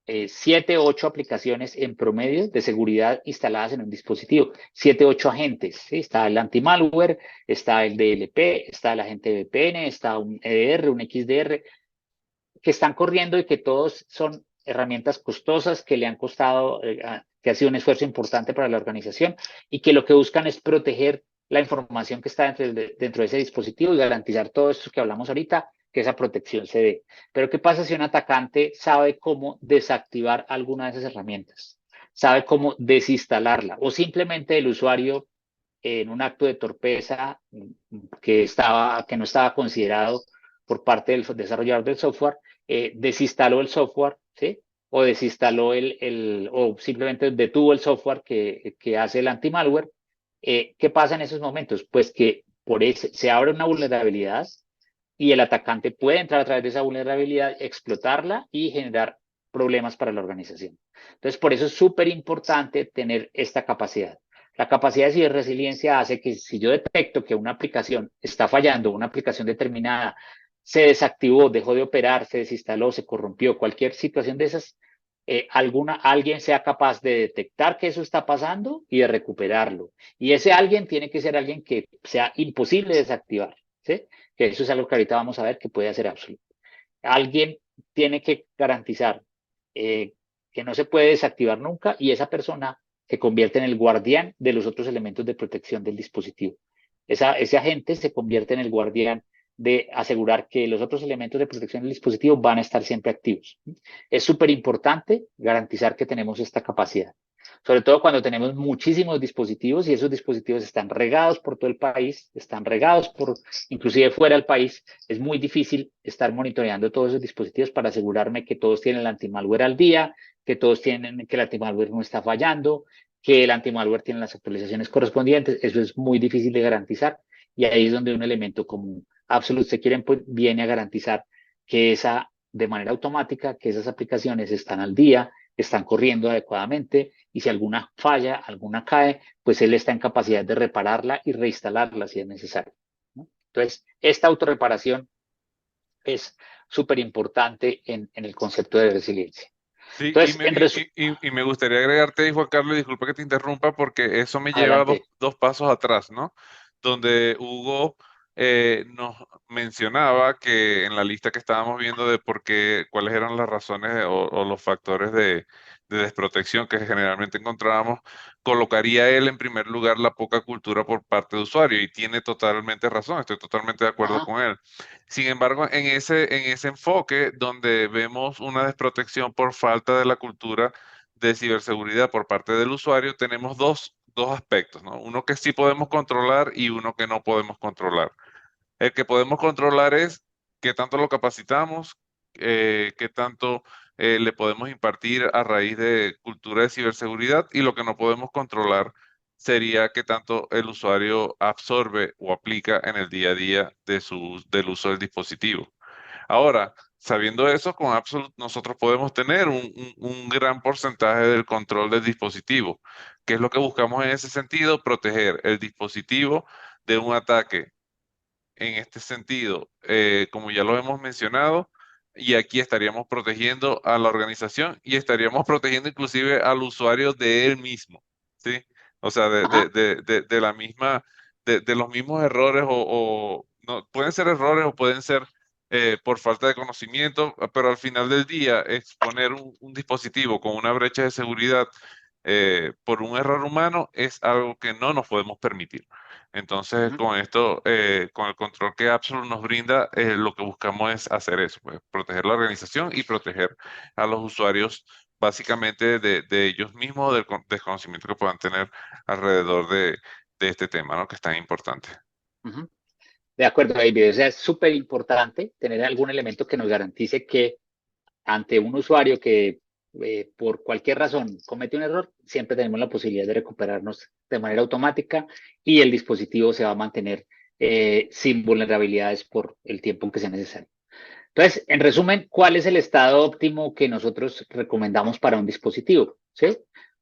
7, 8 aplicaciones en promedio de seguridad instaladas en un dispositivo, 7, 8 agentes. ¿Sí? Está el anti-malware, está el DLP, está el agente VPN, está un EDR, un XDR, que están corriendo y que todos son herramientas costosas que le han costado, que ha sido un esfuerzo importante para la organización y que lo que buscan es proteger la información que está dentro de ese dispositivo y garantizar todo esto que hablamos ahorita, que esa protección se dé. Pero ¿qué pasa si un atacante sabe cómo desactivar alguna de esas herramientas? Sabe cómo desinstalarla o simplemente el usuario en un acto de torpeza que no estaba considerado por parte del desarrollador del software, desinstaló el software, ¿sí? O desinstaló o simplemente detuvo el software que hace el anti-malware. ¿Qué pasa en esos momentos? Pues que se abre una vulnerabilidad y el atacante puede entrar a través de esa vulnerabilidad, explotarla y generar problemas para la organización. Entonces, por eso es súper importante tener esta capacidad. La capacidad de ciberresiliencia hace que si yo detecto que una aplicación está fallando, una aplicación determinada se desactivó, dejó de operar, se desinstaló, se corrompió, cualquier situación de esas, alguien sea capaz de detectar que eso está pasando y de recuperarlo. Y ese alguien tiene que ser alguien que sea imposible desactivar, ¿sí? Que eso es algo que ahorita vamos a ver que puede hacer absoluto. Alguien tiene que garantizar eh, que no se puede desactivar nunca y esa persona se convierte en el guardián de los otros elementos de protección del dispositivo. Ese agente se convierte en el guardián de asegurar que los otros elementos de protección del dispositivo van a estar siempre activos. Es súper importante garantizar que tenemos esta capacidad, sobre todo cuando tenemos muchísimos dispositivos y esos dispositivos están regados por todo el país, están regados por inclusive fuera del país. Es muy difícil estar monitoreando todos esos dispositivos para asegurarme que todos tienen el antimalware al día, que todos tienen, que el antimalware no está fallando, que el antimalware tiene las actualizaciones correspondientes. Eso es muy difícil de garantizar y ahí es donde un elemento como Absolute Security Endpoint viene a garantizar que de manera automática, que esas aplicaciones están al día, están corriendo adecuadamente y si alguna falla, alguna cae, pues él está en capacidad de repararla y reinstalarla si es necesario, ¿no? Entonces, esta autorreparación es súper importante en el concepto de resiliencia. Sí, Entonces, en resumen, y me gustaría agregarte ahí, Juan Carlos, disculpa que te interrumpa, porque eso me lleva adelante. dos pasos atrás, ¿no? Donde Hugo nos mencionaba que en la lista que estábamos viendo de por qué, cuáles eran las razones o los factores de desprotección que generalmente encontrábamos, colocaría él en primer lugar la poca cultura por parte de usuario, y tiene totalmente razón, estoy totalmente de acuerdo Ajá, con él. Sin embargo, en ese enfoque donde vemos una desprotección por falta de la cultura de ciberseguridad por parte del usuario, tenemos dos aspectos, ¿no? Uno que sí podemos controlar y uno que no podemos controlar. El que podemos controlar es qué tanto lo capacitamos, qué tanto le podemos impartir a raíz de cultura de ciberseguridad, y lo que no podemos controlar sería qué tanto el usuario absorbe o aplica en el día a día del uso del dispositivo. Ahora, sabiendo eso, con Absolute nosotros podemos tener un gran porcentaje del control del dispositivo. ¿Qué es lo que buscamos en ese sentido? Proteger el dispositivo de un ataque en este sentido, como ya lo hemos mencionado, y aquí estaríamos protegiendo a la organización y estaríamos protegiendo inclusive al usuario de él mismo, ¿sí? O sea, ajá, de la misma, de los mismos errores no, pueden ser errores o pueden ser por falta de conocimiento, pero al final del día exponer un dispositivo con una brecha de seguridad por un error humano es algo que no nos podemos permitir. Entonces, ujú, con esto, con el control que Absolute nos brinda, lo que buscamos es hacer eso, pues, proteger la organización y proteger a los usuarios básicamente de ellos mismos, del desconocimiento que puedan tener alrededor de este tema, ¿no? Que es tan importante. ujú. De acuerdo, David. O sea, es súper importante tener algún elemento que nos garantice que ante un usuario que por cualquier razón comete un error, siempre tenemos la posibilidad de recuperarnos de manera automática y el dispositivo se va a mantener sin vulnerabilidades por el tiempo que sea necesario. Entonces, en resumen, ¿cuál es el estado óptimo que nosotros recomendamos para un dispositivo? ¿Sí?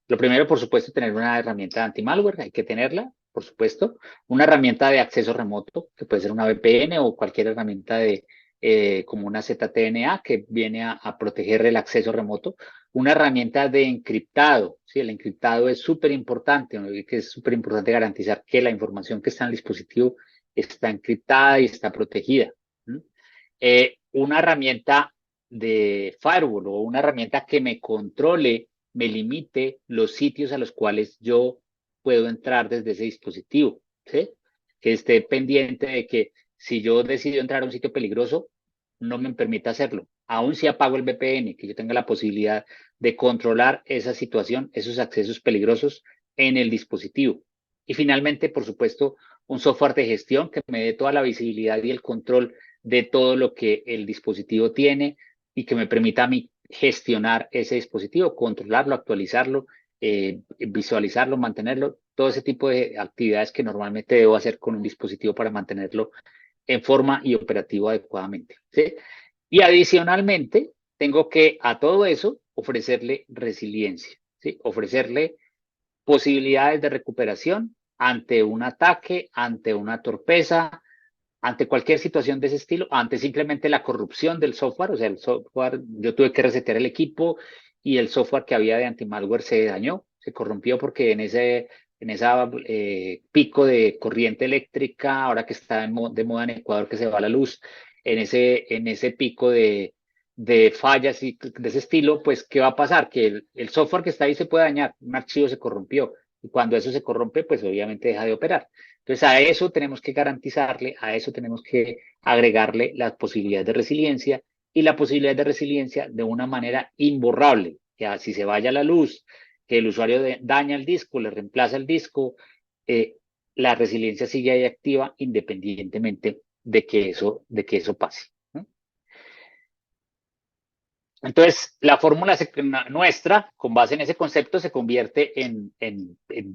Lo primero, por supuesto, tener una herramienta anti-malware, hay que tenerla, por supuesto. Una herramienta de acceso remoto, que puede ser una VPN o cualquier herramienta de, como una ZTNA, que viene a proteger el acceso remoto. Una herramienta de encriptado, ¿sí? El encriptado es súper importante, ¿no? Que es súper importante garantizar que la información que está en el dispositivo está encriptada y está protegida. ¿Sí? Una herramienta de firewall o una herramienta que me controle, me limite los sitios a los cuales yo puedo entrar desde ese dispositivo, ¿sí? Que esté pendiente de que si yo decido entrar a un sitio peligroso, no me permita hacerlo. Aún si apago el VPN, que yo tenga la posibilidad de controlar esa situación, esos accesos peligrosos en el dispositivo. Y finalmente, por supuesto, un software de gestión que me dé toda la visibilidad y el control de todo lo que el dispositivo tiene y que me permita a mí gestionar ese dispositivo, controlarlo, actualizarlo, visualizarlo, mantenerlo, todo ese tipo de actividades que normalmente debo hacer con un dispositivo para mantenerlo en forma y operativo adecuadamente. ¿Sí? Y adicionalmente, tengo que a todo eso ofrecerle resiliencia, ¿sí? Ofrecerle posibilidades de recuperación ante un ataque, ante una torpeza, ante cualquier situación de ese estilo, ante simplemente la corrupción del software, o sea, el software, yo tuve que resetear el equipo y el software que había de anti-malware se dañó, se corrompió porque en esa pico de corriente eléctrica, ahora que está de moda en Ecuador que se va la luz, en ese pico de fallas y de ese estilo, pues, ¿qué va a pasar? Que el software que está ahí se puede dañar, un archivo se corrompió. Y cuando eso se corrompe, pues obviamente deja de operar. Entonces, a eso tenemos que garantizarle, a eso tenemos que agregarle las posibilidades de resiliencia y la posibilidad de resiliencia de una manera imborrable. Que si se vaya la luz, que el usuario daña el disco, le reemplaza el disco, eh, la resiliencia sigue ahí activa independientemente de que eso pase. ¿No? Entonces, la fórmula nuestra, con base en ese concepto, se convierte en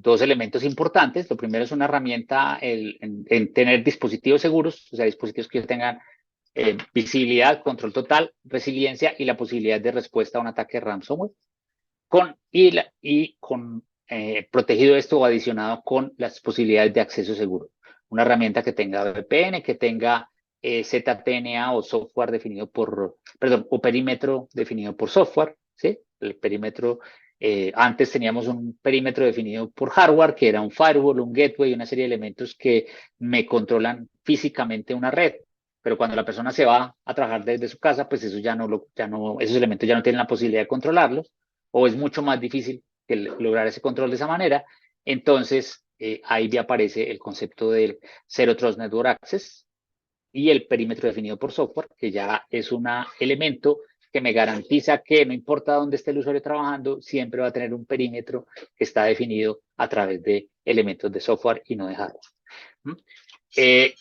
dos elementos importantes. Lo primero es una herramienta en tener dispositivos seguros, o sea, dispositivos que tengan visibilidad, control total, resiliencia y la posibilidad de respuesta a un ataque de ransomware. Y con protegido esto o adicionado con las posibilidades de acceso seguro. Una herramienta que tenga VPN, que tenga ZTNA o software definido por, perdón, o perímetro definido por software, ¿sí? El perímetro, antes teníamos un perímetro definido por hardware, que era un firewall, un gateway, una serie de elementos que me controlan físicamente una red. Pero cuando la persona se va a trabajar desde su casa, pues eso esos elementos ya no tienen la posibilidad de controlarlos o es mucho más difícil lograr ese control de esa manera. Entonces, ahí ya aparece el concepto del Zero Trust Network Access y el perímetro definido por software, que ya es un elemento que me garantiza que no importa dónde esté el usuario trabajando, siempre va a tener un perímetro que está definido a través de elementos de software y no de hardware.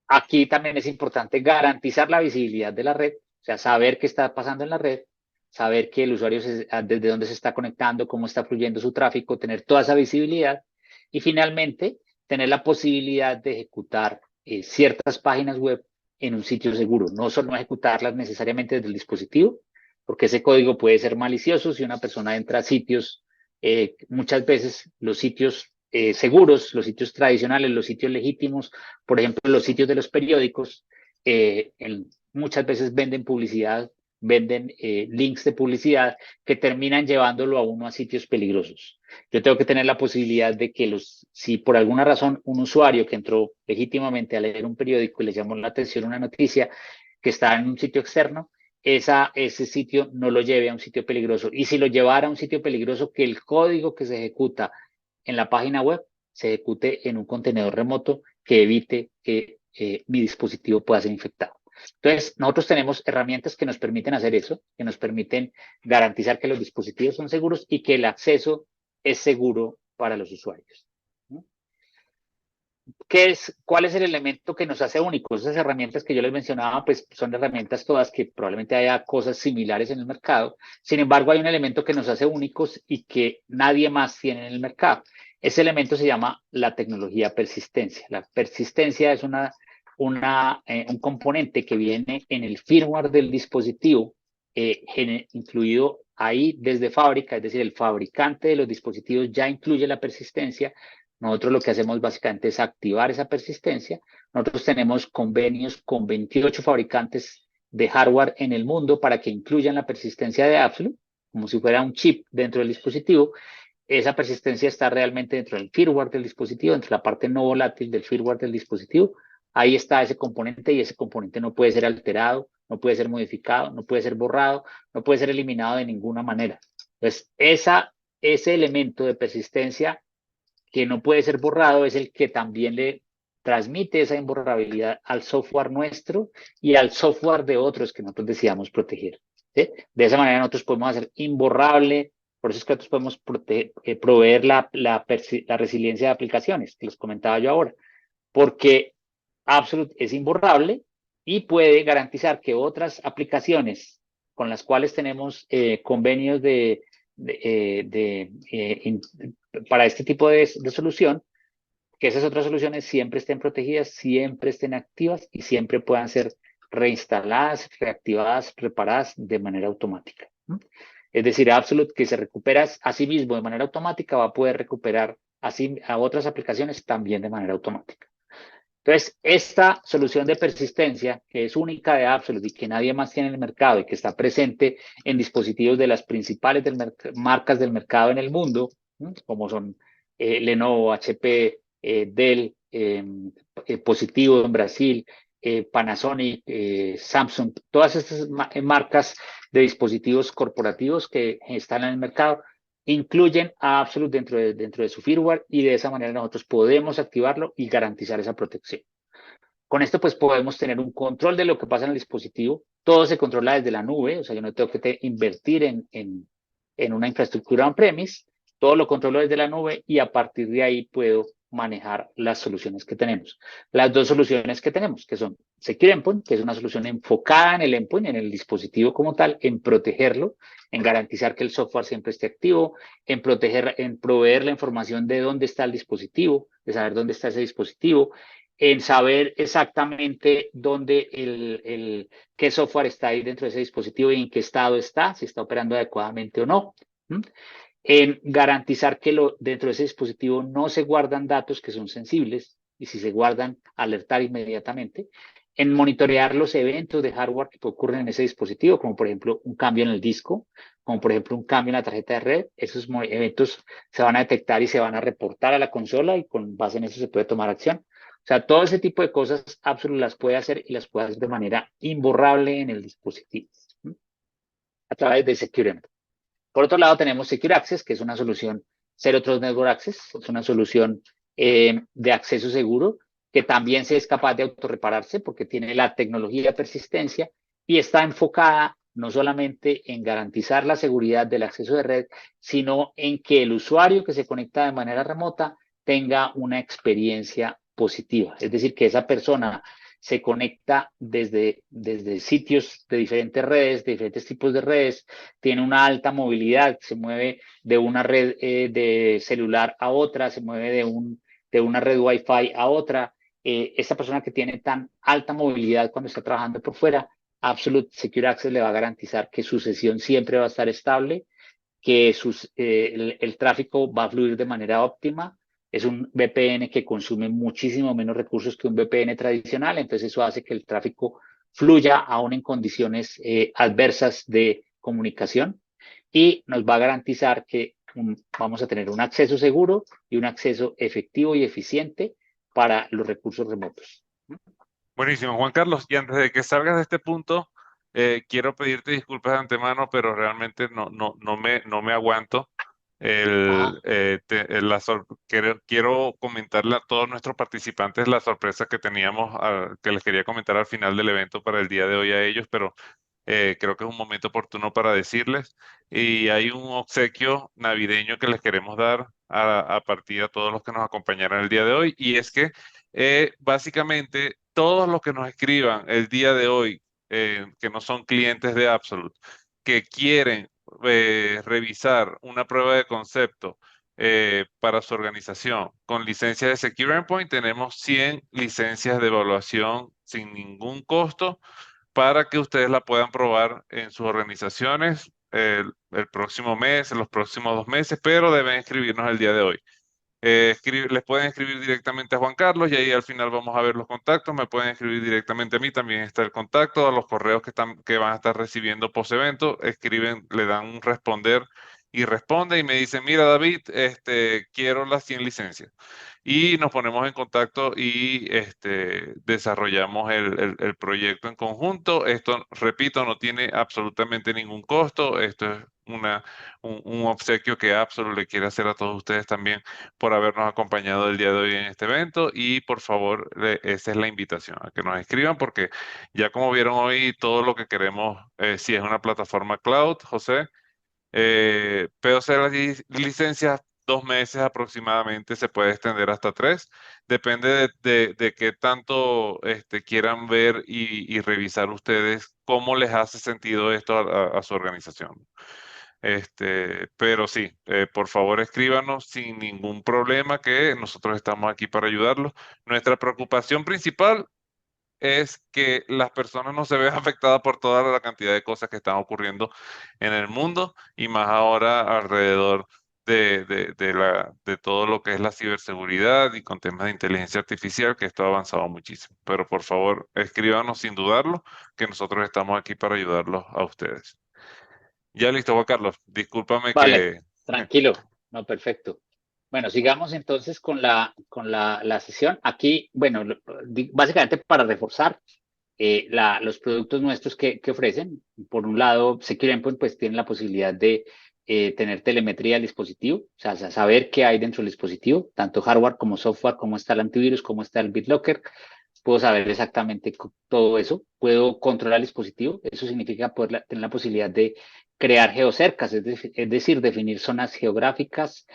Aquí también es importante garantizar la visibilidad de la red, o sea, saber qué está pasando en la red, saber que el usuario desde dónde se está conectando, cómo está fluyendo su tráfico, tener toda esa visibilidad y finalmente tener la posibilidad de ejecutar ciertas páginas web en un sitio seguro, no solo ejecutarlas necesariamente desde el dispositivo, porque ese código puede ser malicioso si una persona entra a sitios, muchas veces los sitios seguros, los sitios tradicionales, los sitios legítimos, por ejemplo, los sitios de los periódicos, muchas veces venden publicidad, venden links de publicidad que terminan llevándolo a uno a sitios peligrosos. Yo tengo que tener la posibilidad de que si por alguna razón un usuario que entró legítimamente a leer un periódico y le llamó la atención una noticia que está en un sitio externo, ese sitio no lo lleve a un sitio peligroso. Y si lo llevara a un sitio peligroso, que el código que se ejecuta en la página web se ejecute en un contenedor remoto que evite que mi dispositivo pueda ser infectado. Entonces, nosotros tenemos herramientas que nos permiten hacer eso, que nos permiten garantizar que los dispositivos son seguros y que el acceso es seguro para los usuarios. ¿Cuál es el elemento que nos hace únicos? Esas herramientas que yo les mencionaba, pues son herramientas todas que probablemente haya cosas similares en el mercado. Sin embargo, hay un elemento que nos hace únicos y que nadie más tiene en el mercado. Ese elemento se llama la tecnología persistencia. La persistencia es un componente que viene en el firmware del dispositivo, incluido ahí desde fábrica, es decir, el fabricante de los dispositivos ya incluye la persistencia. Nosotros lo que hacemos básicamente es activar esa persistencia. Nosotros tenemos convenios con 28 fabricantes de hardware en el mundo para que incluyan la persistencia de Absolute, como si fuera un chip dentro del dispositivo. Esa persistencia está realmente dentro del firmware del dispositivo, dentro de la parte no volátil del firmware del dispositivo. Ahí está ese componente y ese componente no puede ser alterado, no puede ser modificado, no puede ser borrado, no puede ser eliminado de ninguna manera. Entonces, ese elemento de persistencia que no puede ser borrado es el que también le transmite esa imborrabilidad al software nuestro y al software de otros que nosotros deseamos proteger. ¿Sí? De esa manera nosotros podemos hacer imborrable, por eso es que nosotros podemos proveer la resiliencia de aplicaciones, que les comentaba yo ahora, porque Absolute es imborrable y puede garantizar que otras aplicaciones con las cuales tenemos convenios para este tipo de solución, que esas otras soluciones siempre estén protegidas, siempre estén activas y siempre puedan ser reinstaladas, reactivadas, reparadas de manera automática. Es decir, Absolute, que se recupera a sí mismo de manera automática, va a poder recuperar así a otras aplicaciones también de manera automática. Entonces, esta solución de persistencia, que es única de Absolute y que nadie más tiene en el mercado y que está presente en dispositivos de las principales marcas del mercado en el mundo, como son Lenovo, HP, Dell, Positivo en Brasil, Panasonic, Samsung, todas estas marcas de dispositivos corporativos que están en el mercado incluyen a Absolute dentro de su firmware y de esa manera nosotros podemos activarlo y garantizar esa protección. Con esto pues podemos tener un control de lo que pasa en el dispositivo. Todo se controla desde la nube, o sea, yo no tengo que invertir en una infraestructura on-premise, todo lo controlo desde la nube y a partir de ahí puedo manejar las soluciones que tenemos. Las dos soluciones que tenemos, que son Secure Endpoint, que es una solución enfocada en el endpoint, en el dispositivo como tal, en protegerlo, en garantizar que el software siempre esté activo, en proveer la información de dónde está el dispositivo, de saber dónde está ese dispositivo, en saber exactamente qué software está ahí dentro de ese dispositivo y en qué estado está, si está operando adecuadamente o no. En garantizar que dentro de ese dispositivo no se guardan datos que son sensibles y si se guardan, alertar inmediatamente. En monitorear los eventos de hardware que ocurren en ese dispositivo, como por ejemplo un cambio en el disco, como por ejemplo un cambio en la tarjeta de red. Esos eventos se van a detectar y se van a reportar a la consola y con base en eso se puede tomar acción. O sea, todo ese tipo de cosas Absolute las puede hacer y las puede hacer de manera imborrable en el dispositivo, a través de Secure. Por otro lado, tenemos Secure Access, que es una solución Zero Trust Network Access, es una solución de acceso seguro que también se es capaz de autorrepararse porque tiene la tecnología de persistencia y está enfocada no solamente en garantizar la seguridad del acceso de red, sino en que el usuario que se conecta de manera remota tenga una experiencia positiva. Es decir, que esa persona se conecta desde sitios de diferentes redes, de diferentes tipos de redes, tiene una alta movilidad, se mueve de una red de celular a otra, se mueve de una red Wi-Fi a otra. Esta persona que tiene tan alta movilidad cuando está trabajando por fuera, Absolute Secure Access le va a garantizar que su sesión siempre va a estar estable, que el tráfico va a fluir de manera óptima. Es un VPN que consume muchísimo menos recursos que un VPN tradicional, entonces eso hace que el tráfico fluya aún en condiciones adversas de comunicación y nos va a garantizar que vamos a tener un acceso seguro y un acceso efectivo y eficiente para los recursos remotos. Buenísimo, Juan Carlos. Y antes de que salgas de este punto, quiero pedirte disculpas de antemano, pero realmente no me aguanto. Ajá. Quiero comentarle a todos nuestros participantes la sorpresa que teníamos, que les quería comentar al final del evento para el día de hoy a ellos, pero creo que es un momento oportuno para decirles. Y hay un obsequio navideño que les queremos dar a partir de todos los que nos acompañaron el día de hoy, y es que básicamente todos los que nos escriban el día de hoy, que no son clientes de Absolute, que quieren revisar una prueba de concepto para su organización con licencia de Secure Endpoint, tenemos 100 licencias de evaluación sin ningún costo para que ustedes la puedan probar en sus organizaciones el próximo mes, en los próximos 2 meses, pero deben escribirnos el día de hoy. Les pueden escribir directamente a Juan Carlos y ahí al final vamos a ver los contactos. Me pueden escribir directamente a mí, también está el contacto, a los correos que van a estar recibiendo post evento. Escriben, le dan un responder y responde y me dicen, mira David, quiero las 100 licencias. Y nos ponemos en contacto y desarrollamos el proyecto en conjunto. Esto, repito, no tiene absolutamente ningún costo. Esto es un obsequio que Absolute le quiere hacer a todos ustedes también por habernos acompañado el día de hoy en este evento y por favor, esa es la invitación, a que nos escriban porque ya como vieron hoy, todo lo que queremos, si es una plataforma cloud, José, pero ser las licencias 2 meses aproximadamente, se puede extender hasta 3, depende de qué tanto quieran ver y revisar ustedes cómo les hace sentido esto a su organización. Pero sí, por favor escríbanos sin ningún problema que nosotros estamos aquí para ayudarlos. Nuestra preocupación principal es que las personas no se vean afectadas por toda la cantidad de cosas que están ocurriendo en el mundo y más ahora alrededor de todo lo que es la ciberseguridad y con temas de inteligencia artificial, que esto ha avanzado muchísimo. Pero por favor, escríbanos sin dudarlo, que nosotros estamos aquí para ayudarlos a ustedes. Ya listo, Juan Carlos. Discúlpame Vale, que... tranquilo, no, perfecto. Bueno, sigamos entonces con la sesión. Aquí, bueno, básicamente para reforzar los productos nuestros que ofrecen. Por un lado, Secure Endpoint pues tiene la posibilidad de tener telemetría del dispositivo, o sea, saber qué hay dentro del dispositivo, tanto hardware como software, cómo está el antivirus, cómo está el BitLocker. Puedo saber exactamente todo eso. Puedo controlar el dispositivo. Eso significa poder tener la posibilidad de crear geocercas, es decir, definir zonas geográficas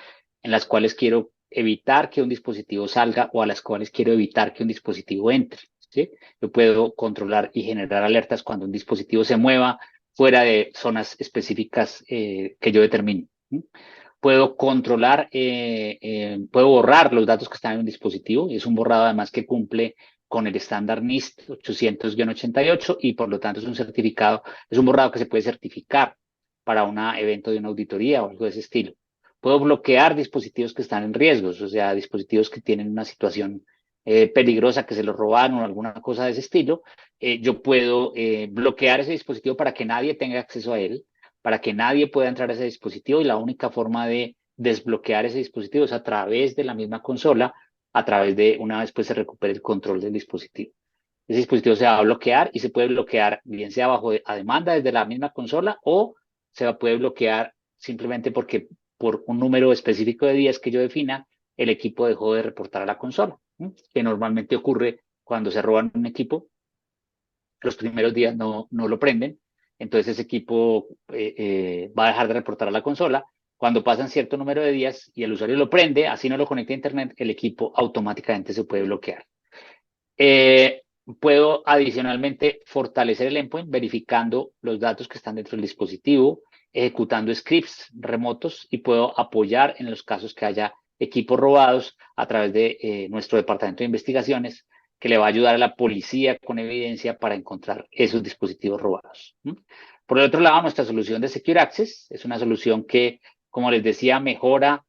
en las cuales quiero evitar que un dispositivo salga o a las cuales quiero evitar que un dispositivo entre. ¿Sí? Yo puedo controlar y generar alertas cuando un dispositivo se mueva fuera de zonas específicas que yo determine. ¿Sí? Puedo controlar, puedo borrar los datos que están en un dispositivo, y es un borrado además que cumple con el estándar NIST 800-88 y por lo tanto es un certificado, es un borrado que se puede certificar para un evento de una auditoría o algo de ese estilo. Puedo bloquear dispositivos que están en riesgos, o sea, dispositivos que tienen una situación peligrosa, que se los robaron o alguna cosa de ese estilo. Yo puedo bloquear ese dispositivo para que nadie tenga acceso a él, para que nadie pueda entrar a ese dispositivo, y la única forma de desbloquear ese dispositivo es a través de la misma consola, a través de una vez pues se recupere el control del dispositivo. Ese dispositivo se va a bloquear y se puede bloquear bien sea a demanda desde la misma consola o puede bloquear simplemente porque por un número específico de días que yo defina, el equipo dejó de reportar a la consola, ¿sí? Que normalmente ocurre cuando se roban un equipo, los primeros días no lo prenden, entonces ese equipo va a dejar de reportar a la consola. Cuando pasan cierto número de días y el usuario lo prende, así no lo conecta a Internet, el equipo automáticamente se puede bloquear. Eh, Puedo adicionalmente fortalecer el endpoint verificando los datos que están dentro del dispositivo, ejecutando scripts remotos, y puedo apoyar en los casos que haya equipos robados a través de nuestro departamento de investigaciones, que le va a ayudar a la policía con evidencia para encontrar esos dispositivos robados. Por el otro lado, nuestra solución de Secure Access es una solución que, como les decía, mejora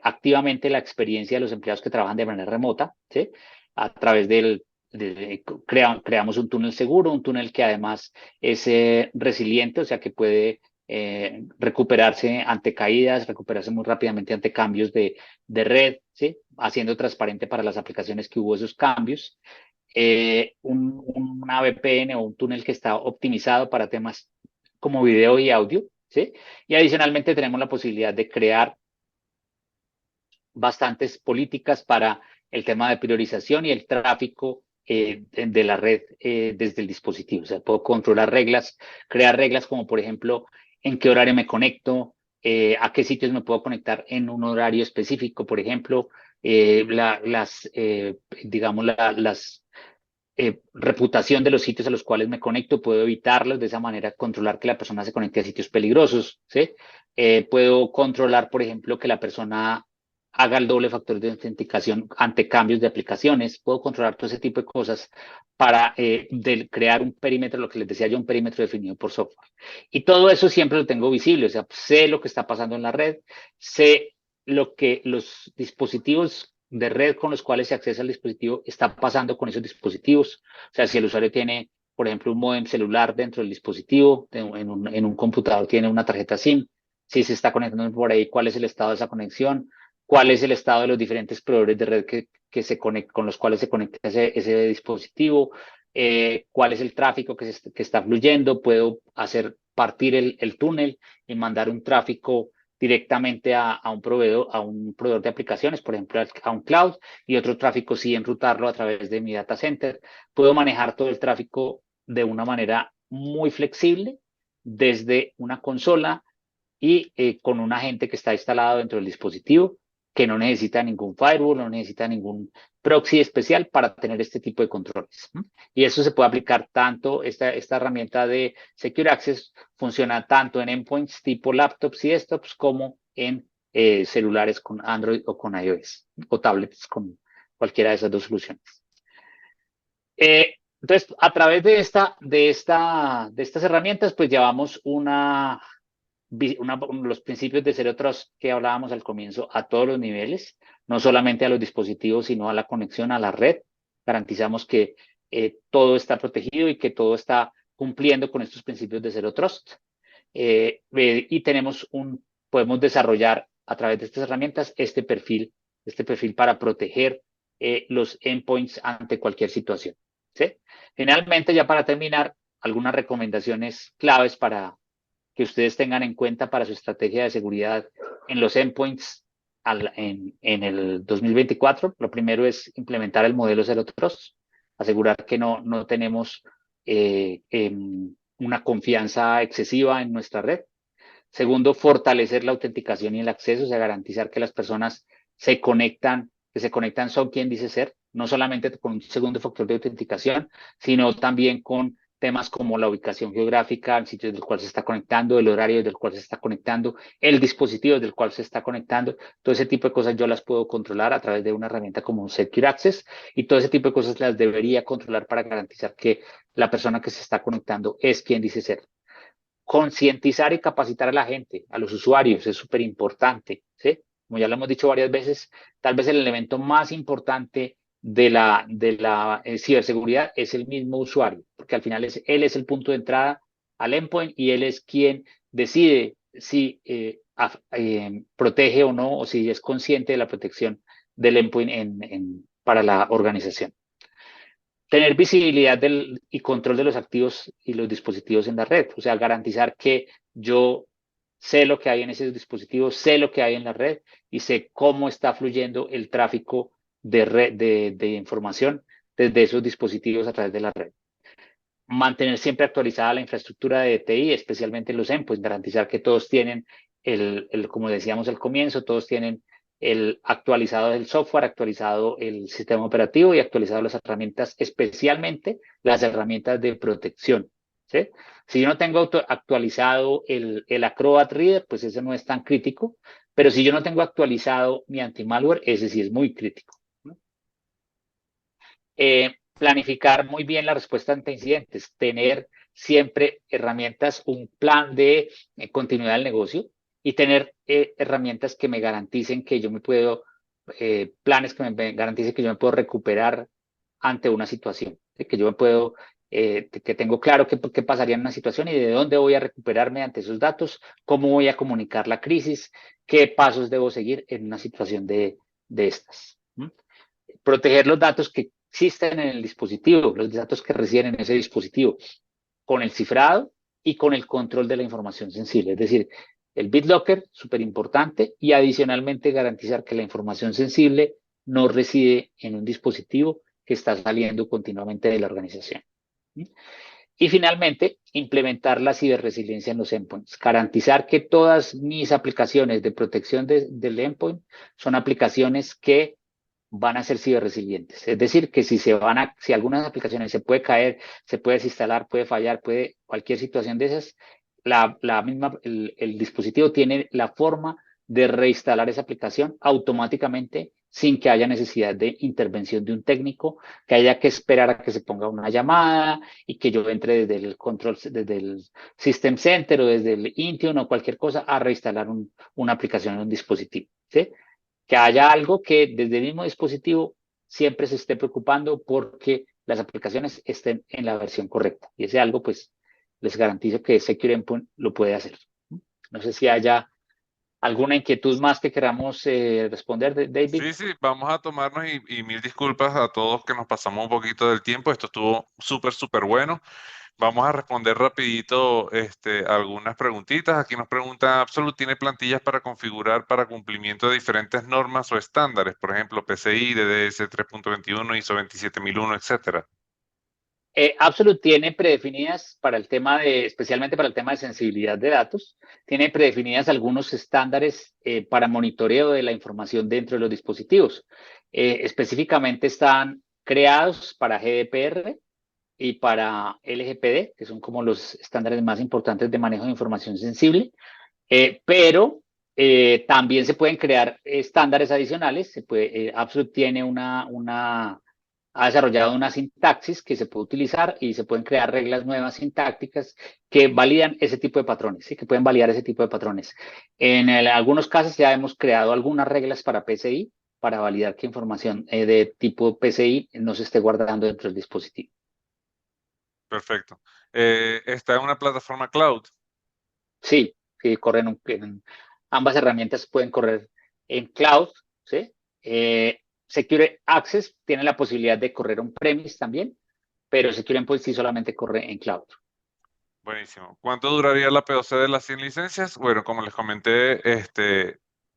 activamente la experiencia de los empleados que trabajan de manera remota, ¿sí? A través creamos un túnel seguro, un túnel que además es resiliente, o sea que puede recuperarse ante caídas, recuperarse muy rápidamente ante cambios de red, ¿sí? Haciendo transparente para las aplicaciones que hubo esos cambios. Una VPN o un túnel que está optimizado para temas como video y audio, ¿sí? Y adicionalmente tenemos la posibilidad de crear bastantes políticas para el tema de priorización y el tráfico de la red desde el dispositivo. O sea, puedo controlar reglas, crear reglas como por ejemplo en qué horario me conecto, a qué sitios me puedo conectar en un horario específico, por ejemplo, digamos, las reputación de los sitios a los cuales me conecto, puedo evitarlos, de esa manera controlar que la persona se conecte a sitios peligrosos, ¿sí? Puedo controlar, por ejemplo, que la persona haga el doble factor de autenticación ante cambios de aplicaciones, puedo controlar todo ese tipo de cosas para crear un perímetro, lo que les decía yo, un perímetro definido por software. Y todo eso siempre lo tengo visible, o sea, sé lo que está pasando en la red, sé lo que los dispositivos de red con los cuales se accesa al dispositivo está pasando con esos dispositivos. O sea, si el usuario tiene, por ejemplo, un módem celular dentro del dispositivo, en un computador tiene una tarjeta SIM, si se está conectando por ahí, cuál es el estado de esa conexión, cuál es el estado de los diferentes proveedores de red con los cuales se conecta ese dispositivo, cuál es el tráfico que está fluyendo, puedo hacer partir el túnel y mandar un tráfico directamente a un proveedor de aplicaciones, por ejemplo, a un cloud, y otro tráfico sí enrutarlo a través de mi data center. Puedo manejar todo el tráfico de una manera muy flexible desde una consola y con un agente que está instalado dentro del dispositivo, que no necesita ningún firewall, no necesita ningún proxy especial para tener este tipo de controles. Y eso se puede aplicar tanto, esta herramienta de Secure Access funciona tanto en endpoints tipo laptops y desktops como en celulares con Android o con iOS, o tablets con cualquiera de esas dos soluciones. Entonces, a través de estas herramientas, pues llevamos los principios de Zero Trust que hablábamos al comienzo a todos los niveles, no solamente a los dispositivos, sino a la conexión a la red. Garantizamos que todo está protegido y que todo está cumpliendo con estos principios de Zero Trust. Y podemos desarrollar a través de estas herramientas este perfil para proteger los endpoints ante cualquier situación. ¿Sí? Finalmente, ya para terminar, algunas recomendaciones claves para que ustedes tengan en cuenta para su estrategia de seguridad en los endpoints en el 2024. Lo primero es implementar el modelo Zero Trust, asegurar que no tenemos una confianza excesiva en nuestra red. Segundo, fortalecer la autenticación y el acceso, o sea, garantizar que las personas que se conectan son quien dice ser, no solamente con un segundo factor de autenticación, sino también con temas como la ubicación geográfica, el sitio del cual se está conectando, el horario del cual se está conectando, el dispositivo del cual se está conectando. Todo ese tipo de cosas yo las puedo controlar a través de una herramienta como Secure Access, y todo ese tipo de cosas las debería controlar para garantizar que la persona que se está conectando es quien dice ser. Concientizar y capacitar a la gente, a los usuarios, es súper importante, ¿sí? Como ya lo hemos dicho varias veces, tal vez el elemento más importante de la ciberseguridad es el mismo usuario, porque al final él es el punto de entrada al endpoint y él es quien decide si protege o no, o si es consciente de la protección del endpoint para la organización. Tener visibilidad y control de los activos y los dispositivos en la red, o sea, garantizar que yo sé lo que hay en esos dispositivos, sé lo que hay en la red y sé cómo está fluyendo el tráfico de información desde esos dispositivos a través de la red. Mantener siempre actualizada la infraestructura de TI, especialmente los endpoints, garantizar que todos tienen como decíamos al comienzo, todos tienen actualizado el software, actualizado el sistema operativo y actualizado las herramientas, especialmente las herramientas de protección. ¿Sí? Si yo no tengo actualizado el Acrobat Reader, pues ese no es tan crítico, pero si yo no tengo actualizado mi anti-malware, ese sí es muy crítico. ¿No? Planificar muy bien la respuesta ante incidentes, tener siempre herramientas, un plan de continuidad del negocio y tener herramientas que me garanticen que yo me puedo, planes que me garanticen que yo me puedo recuperar ante una situación, que yo me puedo, que tengo claro qué pasaría en una situación y de dónde voy a recuperarme ante esos datos, cómo voy a comunicar la crisis, qué pasos debo seguir en una situación de estas. Proteger los datos que existen en el dispositivo, los datos que residen en ese dispositivo, con el cifrado y con el control de la información sensible. Es decir, el BitLocker, súper importante, y adicionalmente garantizar que la información sensible no reside en un dispositivo que está saliendo continuamente de la organización. Y finalmente, implementar la ciberresiliencia en los endpoints. Garantizar que todas mis aplicaciones de protección del endpoint son aplicaciones que van a ser ciberresilientes. Es decir, que si algunas aplicaciones se puede caer, se puede desinstalar, puede fallar, cualquier situación de esas, el dispositivo tiene la forma de reinstalar esa aplicación automáticamente sin que haya necesidad de intervención de un técnico, que haya que esperar a que se ponga una llamada y que yo entre desde el control, desde el System Center o desde el Intune o cualquier cosa a reinstalar una aplicación en un dispositivo. ¿Sí? Que haya algo que desde el mismo dispositivo siempre se esté preocupando porque las aplicaciones estén en la versión correcta. Y ese algo, pues, les garantizo que Secure Endpoint lo puede hacer. No sé si haya alguna inquietud más que queramos responder, David. Sí, sí, vamos a tomarnos y mil disculpas a todos que nos pasamos un poquito del tiempo. Esto estuvo súper, súper bueno. Vamos a responder rapidito algunas preguntitas. Aquí nos pregunta, Absolute tiene plantillas para configurar para cumplimiento de diferentes normas o estándares, por ejemplo, PCI, DDS 3.21, ISO 27001, etcétera. Absolute tiene predefinidas para el tema especialmente para el tema de sensibilidad de datos, tiene predefinidas algunos estándares para monitoreo de la información dentro de los dispositivos. Específicamente están creados para GDPR y para LGPD, que son como los estándares más importantes de manejo de información sensible, pero también se pueden crear estándares adicionales. Absolute tiene ha desarrollado una sintaxis que se puede utilizar y se pueden crear reglas nuevas sintácticas que validan ese tipo de patrones, ¿sí? Que pueden validar ese tipo de patrones. En algunos casos ya hemos creado algunas reglas para PCI para validar que información de tipo PCI no se esté guardando dentro del dispositivo. Perfecto. ¿Está en una plataforma cloud? Sí, sí, ambas herramientas pueden correr en cloud, ¿sí? Secure Access tiene la posibilidad de correr on-premise también, pero Secure Endpoint sí solamente corre en cloud. Buenísimo. ¿Cuánto duraría la POC de las 100 licencias? Bueno, como les comenté,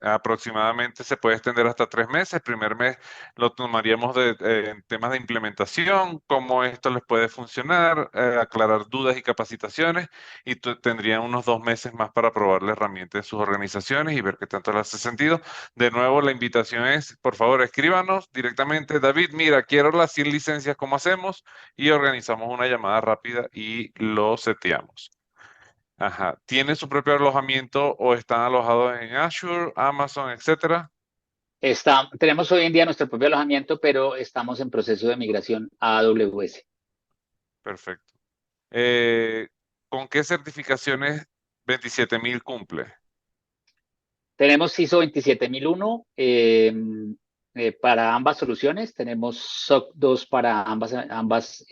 aproximadamente se puede extender hasta 3 meses. El primer mes lo tomaríamos en temas de implementación, cómo esto les puede funcionar, aclarar dudas y capacitaciones, y tendrían unos 2 meses más para probar la herramienta en sus organizaciones y ver qué tanto les hace sentido. De nuevo, la invitación es, por favor, escríbanos directamente, David, mira, quiero las 100 licencias, ¿cómo hacemos? Y organizamos una llamada rápida y lo seteamos. Ajá. ¿Tiene su propio alojamiento o están alojados en Azure, Amazon, etcétera? Tenemos hoy en día nuestro propio alojamiento, pero estamos en proceso de migración a AWS. Perfecto. ¿Con qué certificaciones 27000 cumple? Tenemos ISO 27001 para ambas soluciones, tenemos SOC 2 para ambas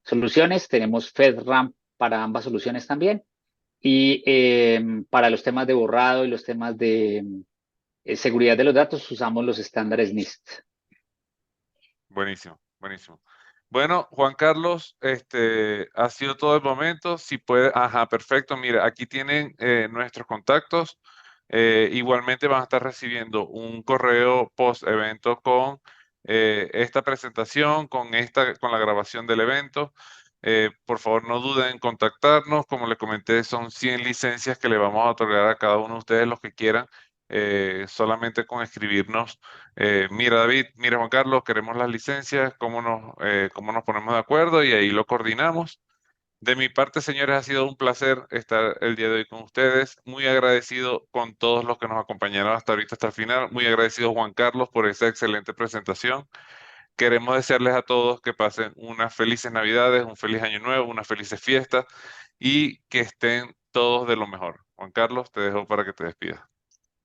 soluciones, tenemos FedRAMP para ambas soluciones también, y para los temas de borrado y los temas de seguridad de los datos usamos los estándares NIST. Buenísimo, buenísimo. Bueno, Juan Carlos, ha sido todo el momento. Si puede, ajá, perfecto. Mira, aquí tienen nuestros contactos. Igualmente van a estar recibiendo un correo post evento con esta presentación, con la grabación del evento. Por favor, no duden en contactarnos. Como les comenté, son 100 licencias que le vamos a otorgar a cada uno de ustedes, los que quieran, solamente con escribirnos. Mira, David, mira, Juan Carlos, queremos las licencias, cómo nos ponemos de acuerdo y ahí lo coordinamos. De mi parte, señores, ha sido un placer estar el día de hoy con ustedes. Muy agradecido con todos los que nos acompañaron hasta ahorita, hasta el final. Muy agradecido, Juan Carlos, por esa excelente presentación. Queremos desearles a todos que pasen unas felices Navidades, un feliz Año Nuevo, unas felices fiestas y que estén todos de lo mejor. Juan Carlos, te dejo para que te despidas.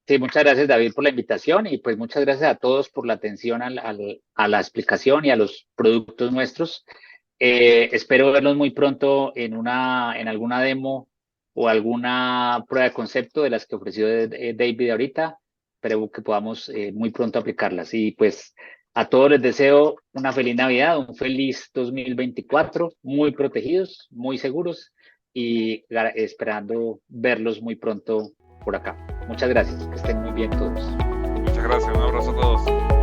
Sí, muchas gracias David por la invitación y pues muchas gracias a todos por la atención a la explicación y a los productos nuestros. Espero verlos muy pronto en alguna demo o alguna prueba de concepto de las que ofreció David ahorita. Espero que podamos muy pronto aplicarlas. Y pues a todos les deseo una feliz Navidad, un feliz 2024, muy protegidos, muy seguros y esperando verlos muy pronto por acá. Muchas gracias, que estén muy bien todos. Muchas gracias, un abrazo a todos.